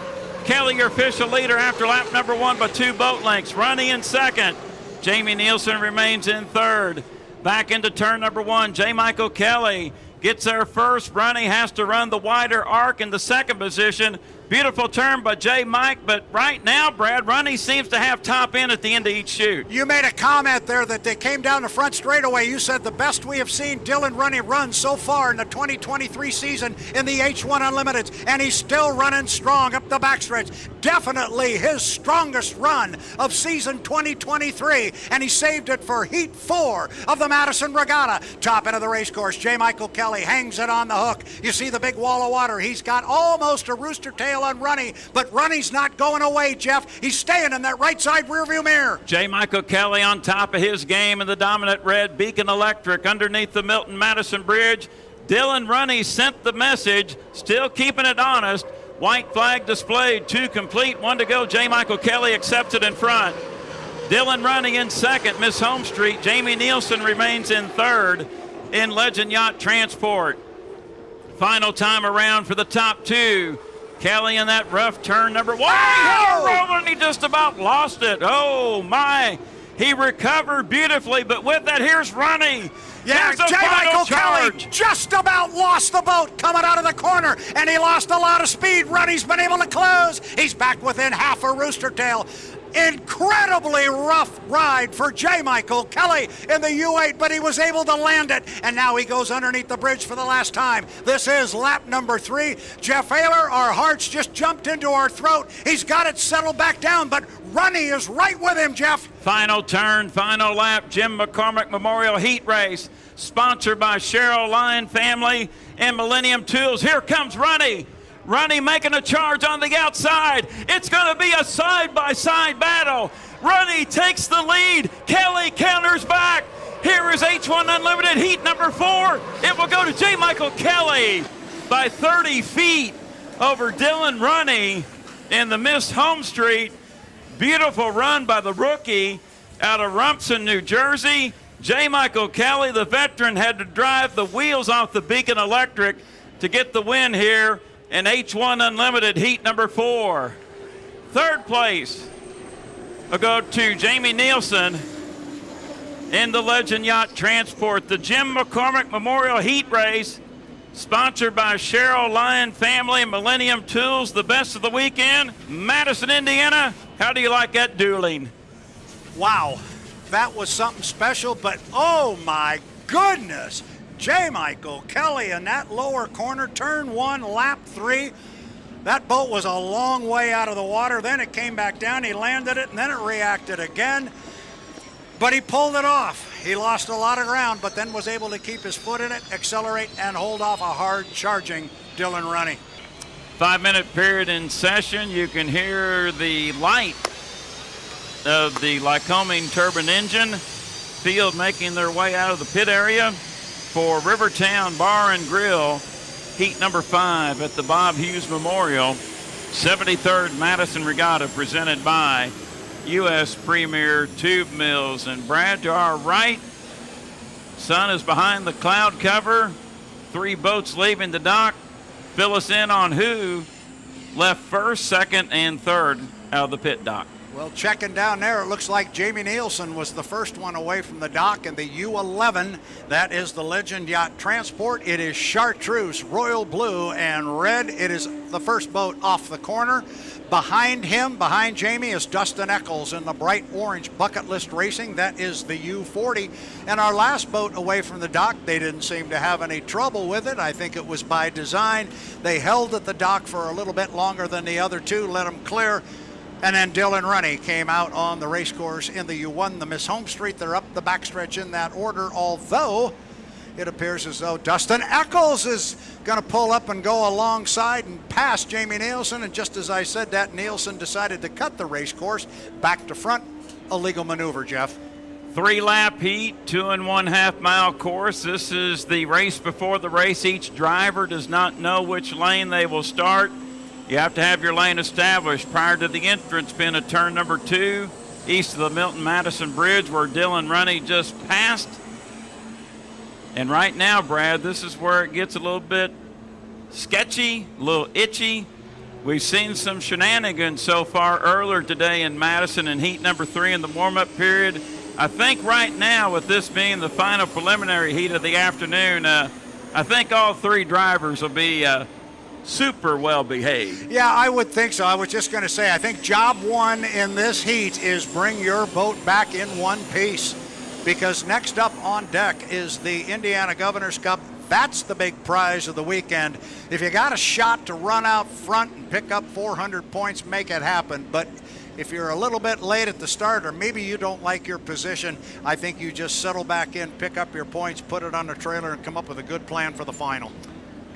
B: Kelly, your official leader after lap number 1 by 2 boat lengths. Runney in second. Jamie Nielsen remains in third. Back into turn number 1. J. Michael Kelly gets there first. Runney has to run the wider arc in the second position. Beautiful turn by J. Mike, but right now, Brad, Runney seems to have top end at the end of each chute.
A: You made a comment there that they came down the front straightaway. You said the best we have seen Dylan Runney run so far in the 2023 season in the H1 Unlimited, and he's still running strong up the backstretch. Definitely his strongest run of season 2023, and he saved it for Heat 4 of the Madison Regatta. Top end of the race course, J. Michael Kelly hangs it on the hook. You see the big wall of water. He's got almost a rooster tail on Runney, but Runney's not going away, Jeff. He's staying in that right side rearview mirror.
B: J. Michael Kelly on top of his game in the dominant red Beacon Electric underneath the Milton Madison Bridge. Dylan Runney sent the message, still keeping it honest. White flag displayed, 2 complete, 1 to go. J. Michael Kelly accepted in front. Dylan Runney in second, Miss Home Street. Jamie Nielsen remains in third in Legend Yacht Transport. Final time around for the top 2. Kelly in that rough turn number 1. Wow! He hit a roll and he just about lost it. Oh, my. He recovered beautifully, but with that, here's Runney.
A: Yeah, J. Michael Kelly just about lost the boat coming out of the corner, and he lost a lot of speed. Runney's been able to close. He's back within half a rooster tail. Incredibly rough ride for J. Michael Kelly in the U8, but he was able to land it, and now he goes underneath the bridge for the last time. This is lap number 3. Jeff Ayler, our hearts just jumped into our throat. He's got it settled back down, but Runney is right with him, Jeff.
B: Final turn, final lap, Jim McCormick Memorial Heat Race, sponsored by Cheryl Lyon Family and Millennium Tools. Here comes Runney. Runney making a charge on the outside. It's going to be a side-by-side battle. Runney takes the lead. Kelly counters back. Here is H1 Unlimited Heat number 4. It will go to J. Michael Kelly by 30 feet over Dylan Runney in the Miss Home Street. Beautiful run by the rookie out of Rumson, New Jersey. J. Michael Kelly, the veteran, had to drive the wheels off the Beacon Electric to get the win here in H1 Unlimited Heat number 4. Third place will go to Jamie Nielsen in the Legend Yacht Transport. The Jim McCormick Memorial Heat Race, sponsored by Cheryl Lyon Family and Millennium Tools. The best of the weekend, Madison, Indiana. How do you like that dueling?
A: Wow, that was something special, but oh my goodness. J. Michael Kelly in that lower corner, turn 1, lap 3. That boat was a long way out of the water. Then it came back down. He landed it, and then it reacted again. But he pulled it off. He lost a lot of ground, but then was able to keep his foot in it, accelerate, and hold off a hard-charging Dylan Runney.
B: 5-minute period in session. You can hear the light of the Lycoming turbine engine. Field making their way out of the pit area for Rivertown Bar and Grill, heat number 5 at the Bob Hughes Memorial, 73rd Madison Regatta, presented by U.S. Premier Tube Mills. And Brad, to our right, sun is behind the cloud cover. 3 boats leaving the dock. Fill us in on who left first, second, and third out of the pit dock.
A: Well, checking down there, it looks like Jamie Nielsen was the first one away from the dock in the U11. That is the Legend Yacht Transport. It is chartreuse, royal blue, and red. It is the first boat off the corner. Behind him, behind Jamie, is Dustin Eccles in the bright orange Bucket List Racing. That is the U40. And our last boat away from the dock, they didn't seem to have any trouble with it. I think it was by design. They held at the dock for a little bit longer than the other two, let them clear. And then Dylan Runny came out on the race course in the U1, the Miss Home Street. They're up the backstretch in that order, although it appears as though Dustin Eccles is going to pull up and go alongside and pass Jamie Nielsen. And just as I said that, Nielsen decided to cut the race course back to front. A legal maneuver, Jeff.
B: 3-lap heat, 2.5 mile course. This is the race before the race. Each driver does not know which lane they will start. You have to have your lane established prior to the entrance pin at turn number 2, east of the Milton-Madison Bridge, where Dylan Runny just passed. And right now, Brad, this is where it gets a little bit sketchy, a little itchy. We've seen some shenanigans so far earlier today in Madison in heat number 3 in the warm-up period. I think right now, with this being the final preliminary heat of the afternoon, I think all 3 drivers will be super well behaved.
A: Yeah, I would think so. I was just going to say, I think job 1 in this heat is bring your boat back in one piece, because next up on deck is the Indiana Governor's Cup. That's the big prize of the weekend. If you got a shot to run out front and pick up 400 points, make it happen. But if you're a little bit late at the start, or maybe you don't like your position, I think you just settle back in, pick up your points, put it on the trailer, and come up with a good plan for the final.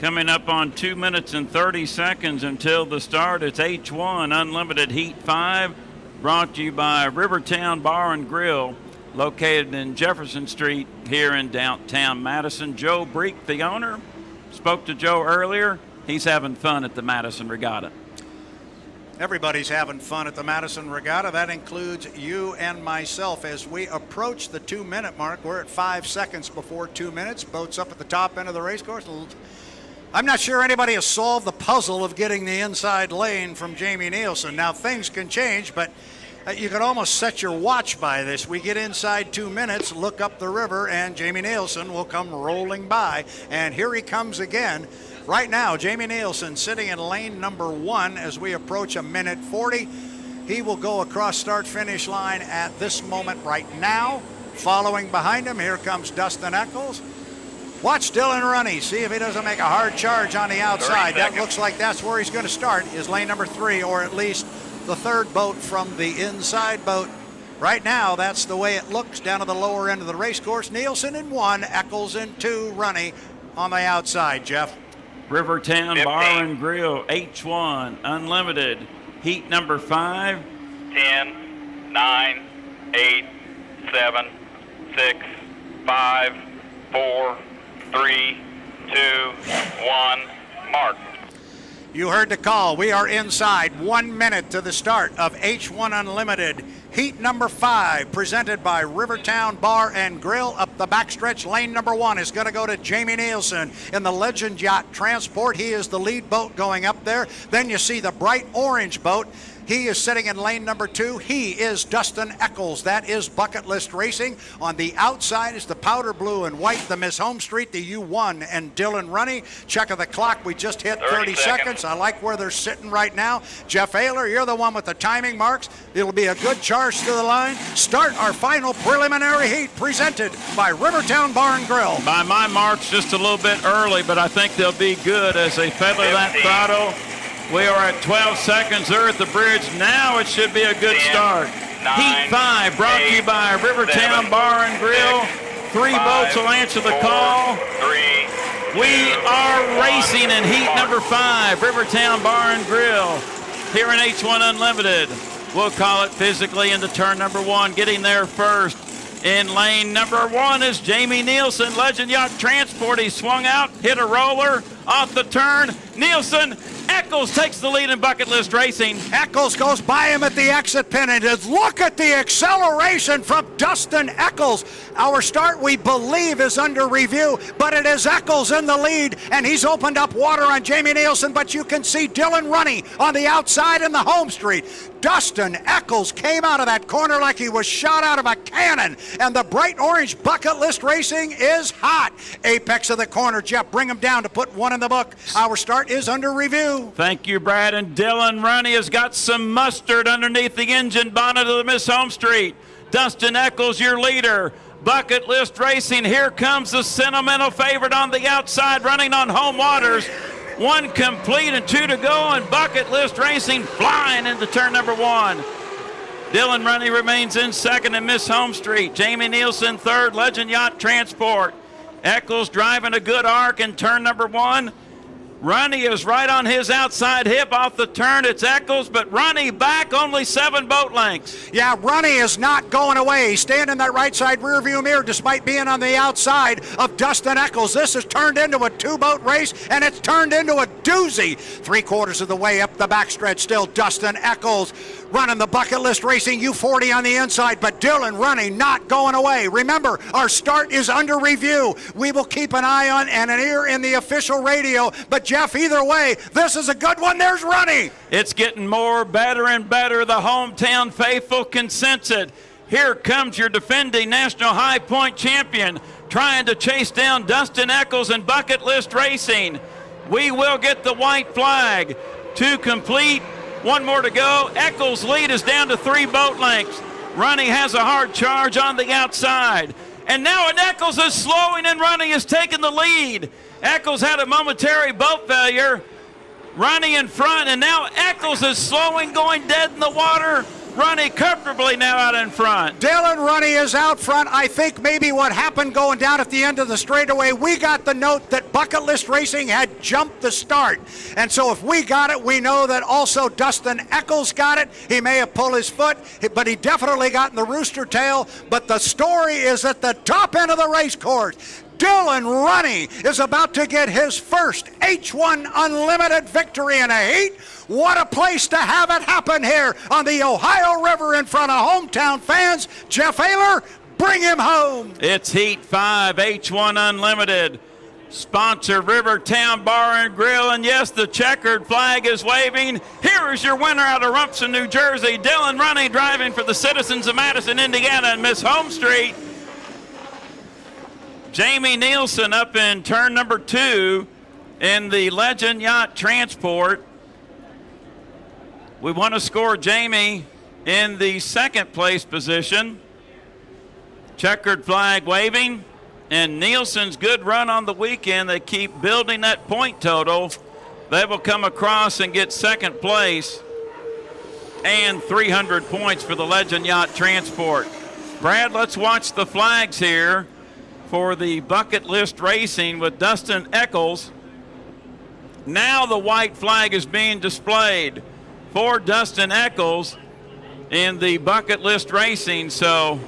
B: Coming up on 2 minutes and 30 seconds until the start, it's H1 Unlimited Heat 5, brought to you by Rivertown Bar and Grill, located in Jefferson Street here in downtown Madison. Joe Breek, the owner, spoke to Joe earlier. He's having fun at the Madison Regatta.
A: Everybody's having fun at the Madison Regatta. That includes you and myself. As we approach the 2-minute mark, we're at 5 seconds before 2 minutes. Boats up at the top end of the race course. I'm not sure anybody has solved the puzzle of getting the inside lane from Jamie Nielsen. Now, things can change, but you could almost set your watch by this. We get inside 2 minutes, look up the river, and Jamie Nielsen will come rolling by. And here he comes again. Right now, Jamie Nielsen sitting in lane number 1 as we approach 1:40. He will go across start-finish line at this moment right now. Following behind him, here comes Dustin Eccles. Watch Dylan Runny, see if he doesn't make a hard charge on the outside. That looks like that's where he's going to start, is lane number 3, or at least the third boat from the inside boat. Right now, that's the way it looks down at the lower end of the race course. Nielsen in 1, Eccles in 2, Runny on the outside, Jeff.
B: Rivertown Bar and Grill, H1 Unlimited, heat number 5.
C: 10, 9, 8, 7, 6, 5, 4, 3, 2, 1, mark.
A: You heard the call. We are inside 1 minute to the start of H1 Unlimited. Heat number 5, presented by Rivertown Bar and Grill. Up the backstretch, lane number 1 is going to go to Jamie Nielsen in the Legend Yacht Transport. He is the lead boat going up there. Then you see the bright orange boat. He is sitting in lane number 2. He is Dustin Eccles. That is Bucket List Racing. On the outside is the powder blue and white, the Miss Home Street, the U1, and Dylan Runny. Check of the clock. We just hit 30 seconds. I like where they're sitting right now. Jeff Ayler, you're the one with the timing marks. It'll be a good charge to the line. Start our final preliminary heat, presented by Rivertown Bar and Grill.
B: By my marks, just a little bit early, but I think they'll be good as they feather that throttle. We are at 12 seconds there at the bridge. Now it should be a good start. Heat 5 brought to you by Rivertown Bar and Grill. 3 boats will answer the call. We are racing in heat number 5, Rivertown Bar and Grill, here in H1 Unlimited. We'll call it physically into turn number 1. Getting there first in lane number 1 is Jamie Nielsen, Legend Yacht Transport. He swung out, hit a roller off the turn. Nielsen, Eccles takes the lead in Bucket List Racing.
A: Eccles goes by him at the exit pin, and just look at the acceleration from Dustin Eccles. Our start, we believe, is under review, but it is Eccles in the lead, and he's opened up water on Jamie Nielsen, but you can see Dylan Runny on the outside in the home street. Dustin Eccles came out of that corner like he was shot out of a cannon, and the bright orange Bucket List Racing is hot. Apex of the corner, Jeff, bring him down to put 1 in the book. Our start is under review.
B: Thank you, Brad. And Dylan Runny has got some mustard underneath the engine bonnet of the Miss Home Street. Dustin Eccles, your leader. Bucket List Racing, here comes the sentimental favorite on the outside, running on home waters. One complete and 2 to go, and Bucket List Racing flying into turn number 1. Dylan Runny remains in second and Miss Home Street. Jamie Nielsen third, Legend Yacht Transport. Eccles driving a good arc in turn number 1. Runny is right on his outside hip off the turn. It's Eccles, but Runny back only 7 boat lengths.
A: Yeah, Runny is not going away. He's staying in that right side rear view mirror despite being on the outside of Dustin Eccles. This has turned into a 2-boat race, and it's turned into a doozy. 3/4 of the way up the backstretch, still Dustin Eccles running the Bucket List Racing U40 on the inside, but Dylan Runny not going away. Remember, our start is under review. We will keep an eye on and an ear in the official radio, but Jeff, either way, this is a good one. There's Runny.
B: It's getting more, better, and better. The hometown faithful can sense it. Here comes your defending National High Point champion, trying to chase down Dustin Eccles and Bucket List Racing. We will get the white flag. 2 complete, 1 more to go. Eccles' lead is down to 3 boat lengths. Runny has a hard charge on the outside. And now Eccles is slowing and Runny is taking the lead. Eccles had a momentary boat failure. Runny in front, and now Eccles is slowing, going dead in the water. Runny comfortably now out in front.
A: Dylan Runny is out front. I think maybe what happened going down at the end of the straightaway, we got the note that Bucket List Racing had jumped the start. And so if we got it, we know that also Dustin Eccles got it. He may have pulled his foot, but he definitely got in the rooster tail. But the story is at the top end of the race course. Dylan Runny is about to get his first H1 Unlimited victory in a heat. What a place to have it happen here on the Ohio River in front of hometown fans. Jeff Ayler, bring him home.
B: It's Heat 5, H1 Unlimited. Sponsor Rivertown Bar and Grill, and yes, the checkered flag is waving. Here is your winner out of Rumson, New Jersey, Dylan Runny, driving for the citizens of Madison, Indiana, and Miss Home Street. Jamie Nielsen up in turn number 2 in the Legend Yacht Transport. We want to score Jamie in the second place position. Checkered flag waving, and Nielsen's good run on the weekend. They keep building that point total. They will come across and get second place and 300 points for the Legend Yacht Transport. Brad, let's watch the flags here for the Bucket List Racing with Dustin Eccles. Now the white flag is being displayed for Dustin Eccles in the Bucket List Racing. So,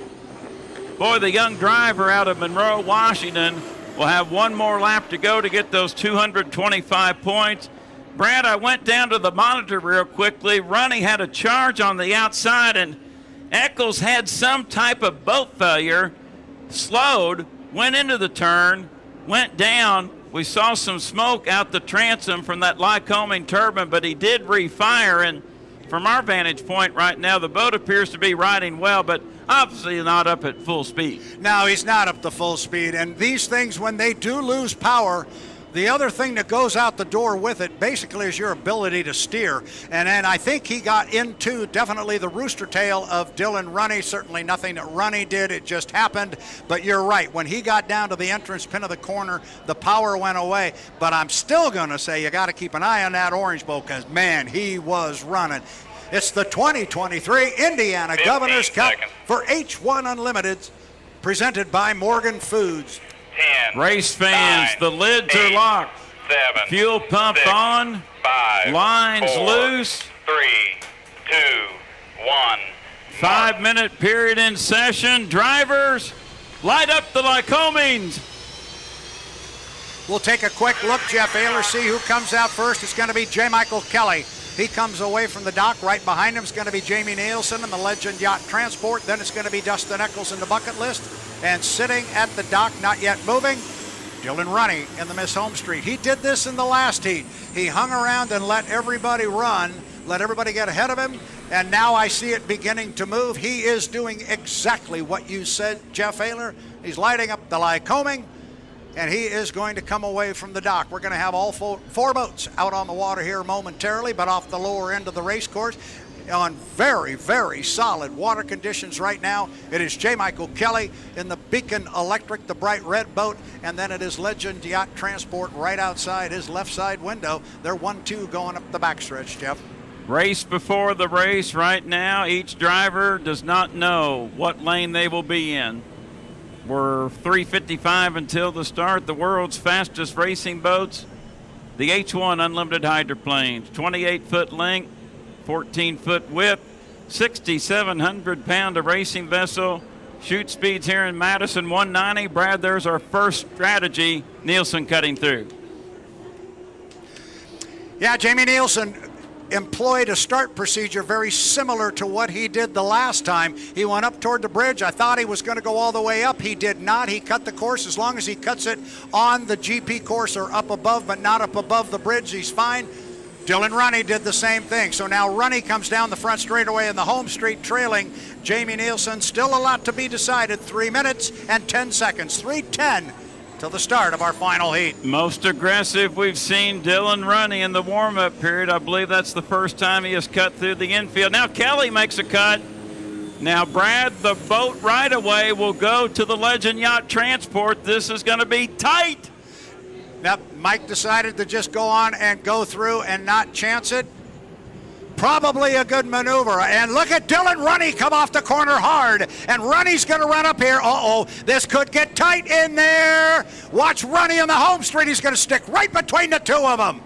B: boy, the young driver out of Monroe, Washington will have 1 more lap to go to get those 225 points. Brad, I went down to the monitor real quickly. Runny had a charge on the outside, and Eccles had some type of boat failure, slowed, went into the turn, went down. We saw some smoke out the transom from that Lycoming turbine, but he did refire. And from our vantage point right now, the boat appears to be riding well, but obviously not up at full speed.
A: No, he's not up to full speed. And these things, when they do lose power, the other thing that goes out the door with it basically is your ability to steer. And then I think he got into definitely the rooster tail of Dylan Runny. Certainly nothing that Runny did. It just happened. But you're right. When he got down to the entrance pin of the corner, the power went away. But I'm still going to say you got to keep an eye on that orange boat because, man, he was running. It's the 2023 Indiana Governor's Cup for H1 Unlimited, presented by Morgan Foods.
C: 10,
B: Race fans,
C: 9,
B: the lids
C: 8,
B: are locked.
C: 7,
B: Fuel pump
C: 6,
B: on.
C: 5,
B: Lines
C: 4,
B: loose.
C: 3, 2, 1.
B: 5-minute period in session. Drivers, light up the Lycomings.
A: We'll take a quick look, Jeff Ayler, see who comes out first. It's going to be J. Michael Kelly. He comes away from the dock. Right behind him is going to be Jamie Nielsen in the Legend Yacht Transport. Then it's going to be Dustin Eccles in the Bucket List. And sitting at the dock, not yet moving, Dylan Runny in the Miss Home Street. He did this in the last heat. He hung around and let everybody run, let everybody get ahead of him. And now I see it beginning to move. He is doing exactly what you said, Jeff Ayler. He's lighting up the Lycoming, and he is going to come away from the dock. We're going to have all four boats out on the water here momentarily, but off the lower end of the race course. on very, very solid water conditions right now. It is J. Michael Kelly in the Beacon Electric, the bright red boat, and then it is Legend Yacht Transport right outside his left side window. They're 1-2 going up the backstretch, Jeff.
B: Race before the race right now. Each driver does not know what lane they will be in. We're 3:55 until the start. The world's fastest racing boats, the H1 Unlimited Hydroplanes, 28-foot length, 14-foot width, 6,700 pound of racing vessel. Shoot speeds here in Madison, 190. Brad, there's our first strategy. Nielsen cutting through.
A: Yeah, Jamie Nielsen employed a start procedure very similar to what he did the last time. He went up toward the bridge. I thought he was going to go all the way up. He did not. He cut the course. As long as he cuts it on the GP course or up above, but not up above the bridge, he's fine. Dylan Runny did the same thing. So now Runny comes down the front straightaway in the home street trailing Jamie Nielsen. Still a lot to be decided. 3 minutes and 10 seconds. 3:10 till the start of our final heat.
B: Most aggressive we've seen Dylan Runny in the warm-up period. I believe that's the first time he has cut through the infield. Now Kelly makes a cut. Now, Brad, the boat right away will go to the Legend Yacht Transport. This is going to be tight.
A: Now, Mike decided to just go on and go through and not chance it. Probably a good maneuver. And look at Dylan Runny come off the corner hard. And Runny's going to run up here. Uh-oh, this could get tight in there. Watch Runny on the home street. He's going to stick right between the two of them.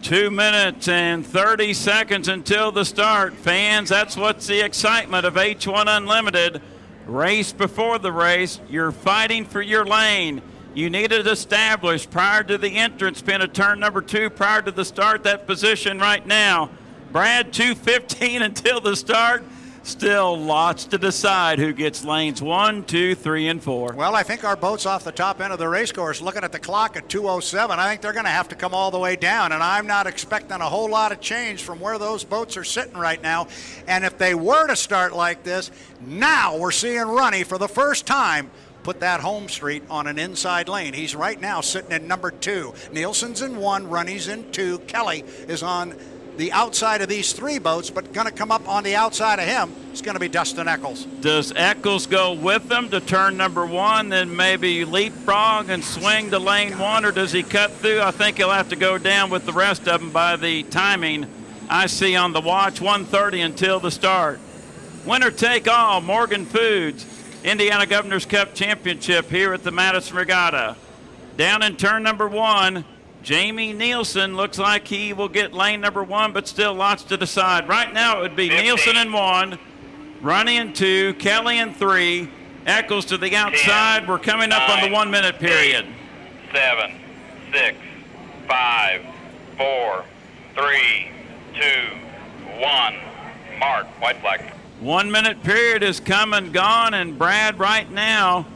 B: 2 minutes and 30 seconds until the start. Fans, that's what's the excitement of H1 Unlimited. Race before the race. You're fighting for your lane. You need it established prior to the entrance pin of turn number 2, prior to the start, that position right now. Brad, 2:15 until the start. Still lots to decide who gets lanes 1, 2, 3, and 4.
A: Well, I think our boat's off the top end of the race course. Looking at the clock at 2:07, I think they're going to have to come all the way down, and I'm not expecting a whole lot of change from where those boats are sitting right now. And if they were to start like this, now we're seeing Runny for the first time put that home street on an inside lane. He's right now sitting in number 2. Nielsen's in 1, Runny's in 2. Kelly is on the outside of these 3 boats, but going to come up on the outside of him is going to be Dustin Eccles.
B: Does Eccles go with them to turn number 1, then maybe leapfrog and swing to lane 1, or does he cut through? I think he'll have to go down with the rest of them by the timing I see on the watch, 1:30 until the start. Winner take all, Morgan Foods, Indiana Governor's Cup Championship here at the Madison Regatta. Down in turn number 1, Jamie Nielsen looks like he will get lane number 1, but still lots to decide. Right now it would be
C: 15.
B: Nielsen in 1, Runny in 2, Kelly in 3, Eccles to the outside.
C: 10,
B: We're coming up on the 1 minute period.
C: 8, 7, 6, 5, 4, 3, 2, 1. Mark, white flag.
B: 1 minute period is come and gone, and Brad, right now,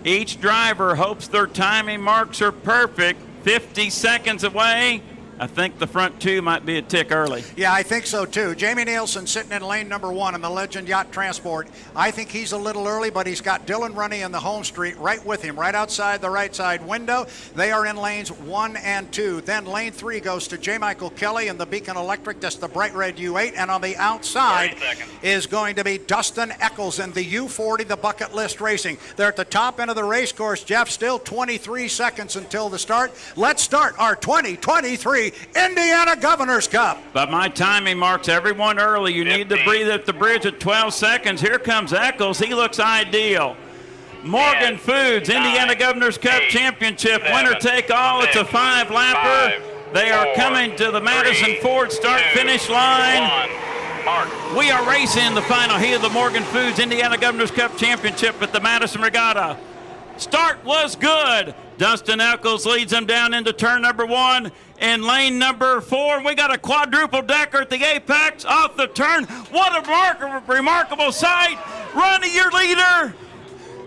B: each driver hopes their timing marks are perfect. 50 seconds away. I think the front 2 might be a tick early.
A: Yeah, I think so too. Jamie Nielsen sitting in lane number 1 in the Legend Yacht Transport. I think he's a little early, but he's got Dylan Runny in the home street right with him, right outside the right side window. They are in lanes 1 and 2. Then lane 3 goes to J. Michael Kelly in the Beacon Electric. That's the bright red U8. And on the outside is going to be Dustin Eccles in the U40, the Bucket List Racing. They're at the top end of the race course, Jeff. Still 23 seconds until the start. Let's start our 2023 Indiana Governor's Cup.
B: But my timing marks everyone early. You need to breathe at the bridge at 12 seconds. Here comes Eccles. He looks ideal. Morgan
C: 10,
B: Foods,
C: 9,
B: Indiana Governor's Cup
C: 8,
B: Championship.
C: 7,
B: Winner take all. It's a
C: 6,
B: 5-lapper.
C: 5,
B: They are
C: 4,
B: coming to the Madison
C: 3,
B: Ford start-finish
C: 2,
B: line.
C: 1. Mark.
B: We are racing the final heat of the Morgan Foods Indiana Governor's Cup Championship at the Madison Regatta. Start was good. Dustin Eccles leads them down into turn number 1 in lane number 4. We got a quadruple decker at the apex off the turn. What a remarkable sight. Runny, your leader.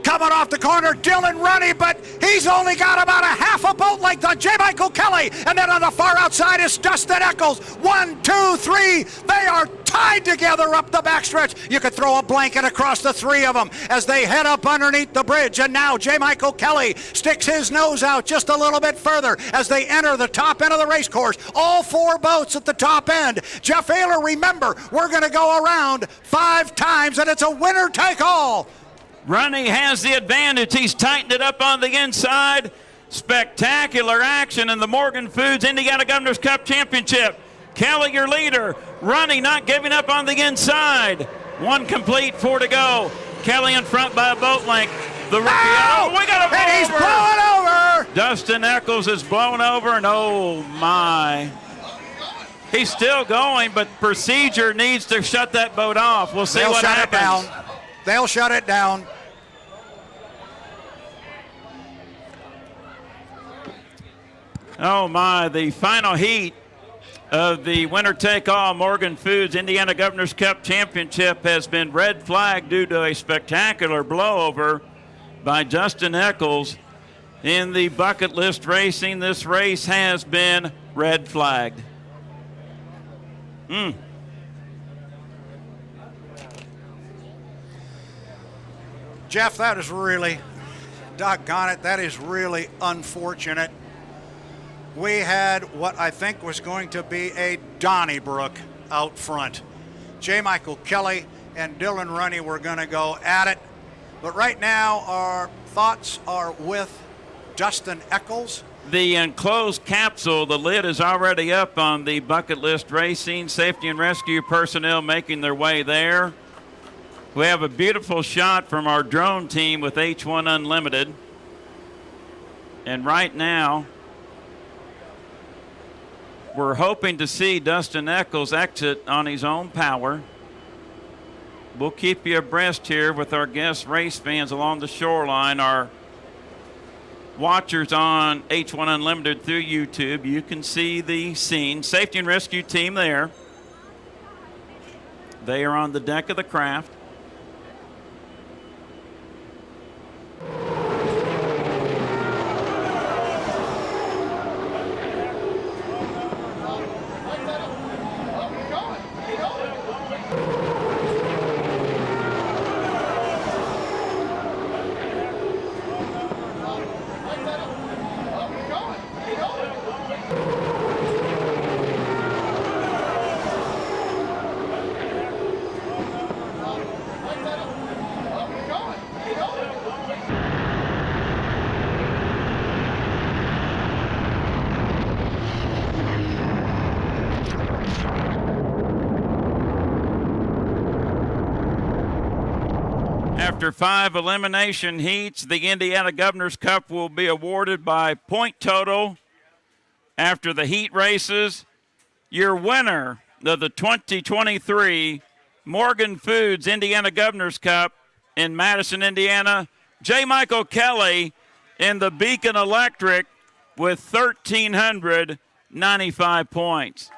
A: Coming off the corner, Dylan Runny, but he's only got about a half a boat length on J. Michael Kelly. And then on the far outside is Dustin Eccles. 1, 2, 3. They are tied together up the backstretch. You could throw a blanket across the three of them as they head up underneath the bridge. And now J. Michael Kelly sticks his nose out just a little bit further as they enter the top end of the race course. All four boats at the top end. Jeff Ayler, remember, we're going to go around 5 times, and it's a winner take all.
B: Runny has the advantage. He's tightened it up on the inside. Spectacular action in the Morgan Foods Indiana Governor's Cup Championship. Kelly, your leader. Runny not giving up on the inside. 1 complete, 4 to go. Kelly in front by a boat length. The rookie. Oh, we got a blow
A: and he's
B: over.
A: blowing over.
B: Dustin Eccles is blown over, and oh my. He's still going, but procedure needs to shut that boat off. We'll see what happens.
A: They'll shut it down. They'll shut it down.
B: Oh my, the final heat of the winner-take-all Morgan Foods Indiana Governor's Cup Championship has been red flagged due to a spectacular blowover by Dustin Eccles. In the bucket list racing, this race has been red flagged.
A: Jeff, that is really, doggone it, that is really unfortunate. We had what I think was going to be a Donnybrook out front. J. Michael Kelly and Dylan Runny were going to go at it. But right now, our thoughts are with Dustin Eccles.
B: The enclosed capsule, the lid is already up on the bucket list racing. Safety and rescue personnel making their way there. We have a beautiful shot from our drone team with H1 Unlimited. And right now, we're hoping to see Dustin Eccles exit on his own power. We'll keep you abreast here with our guest race fans along the shoreline. Our watchers on H1 Unlimited through YouTube, you can see the scene. Safety and rescue team there. They are on the deck of the craft. After 5 elimination heats, the Indiana Governor's Cup will be awarded by point total. After the heat races, your winner of the 2023 Morgan Foods Indiana Governor's Cup in Madison, Indiana, J. Michael Kelly in the Beacon Electric with 1,395 points.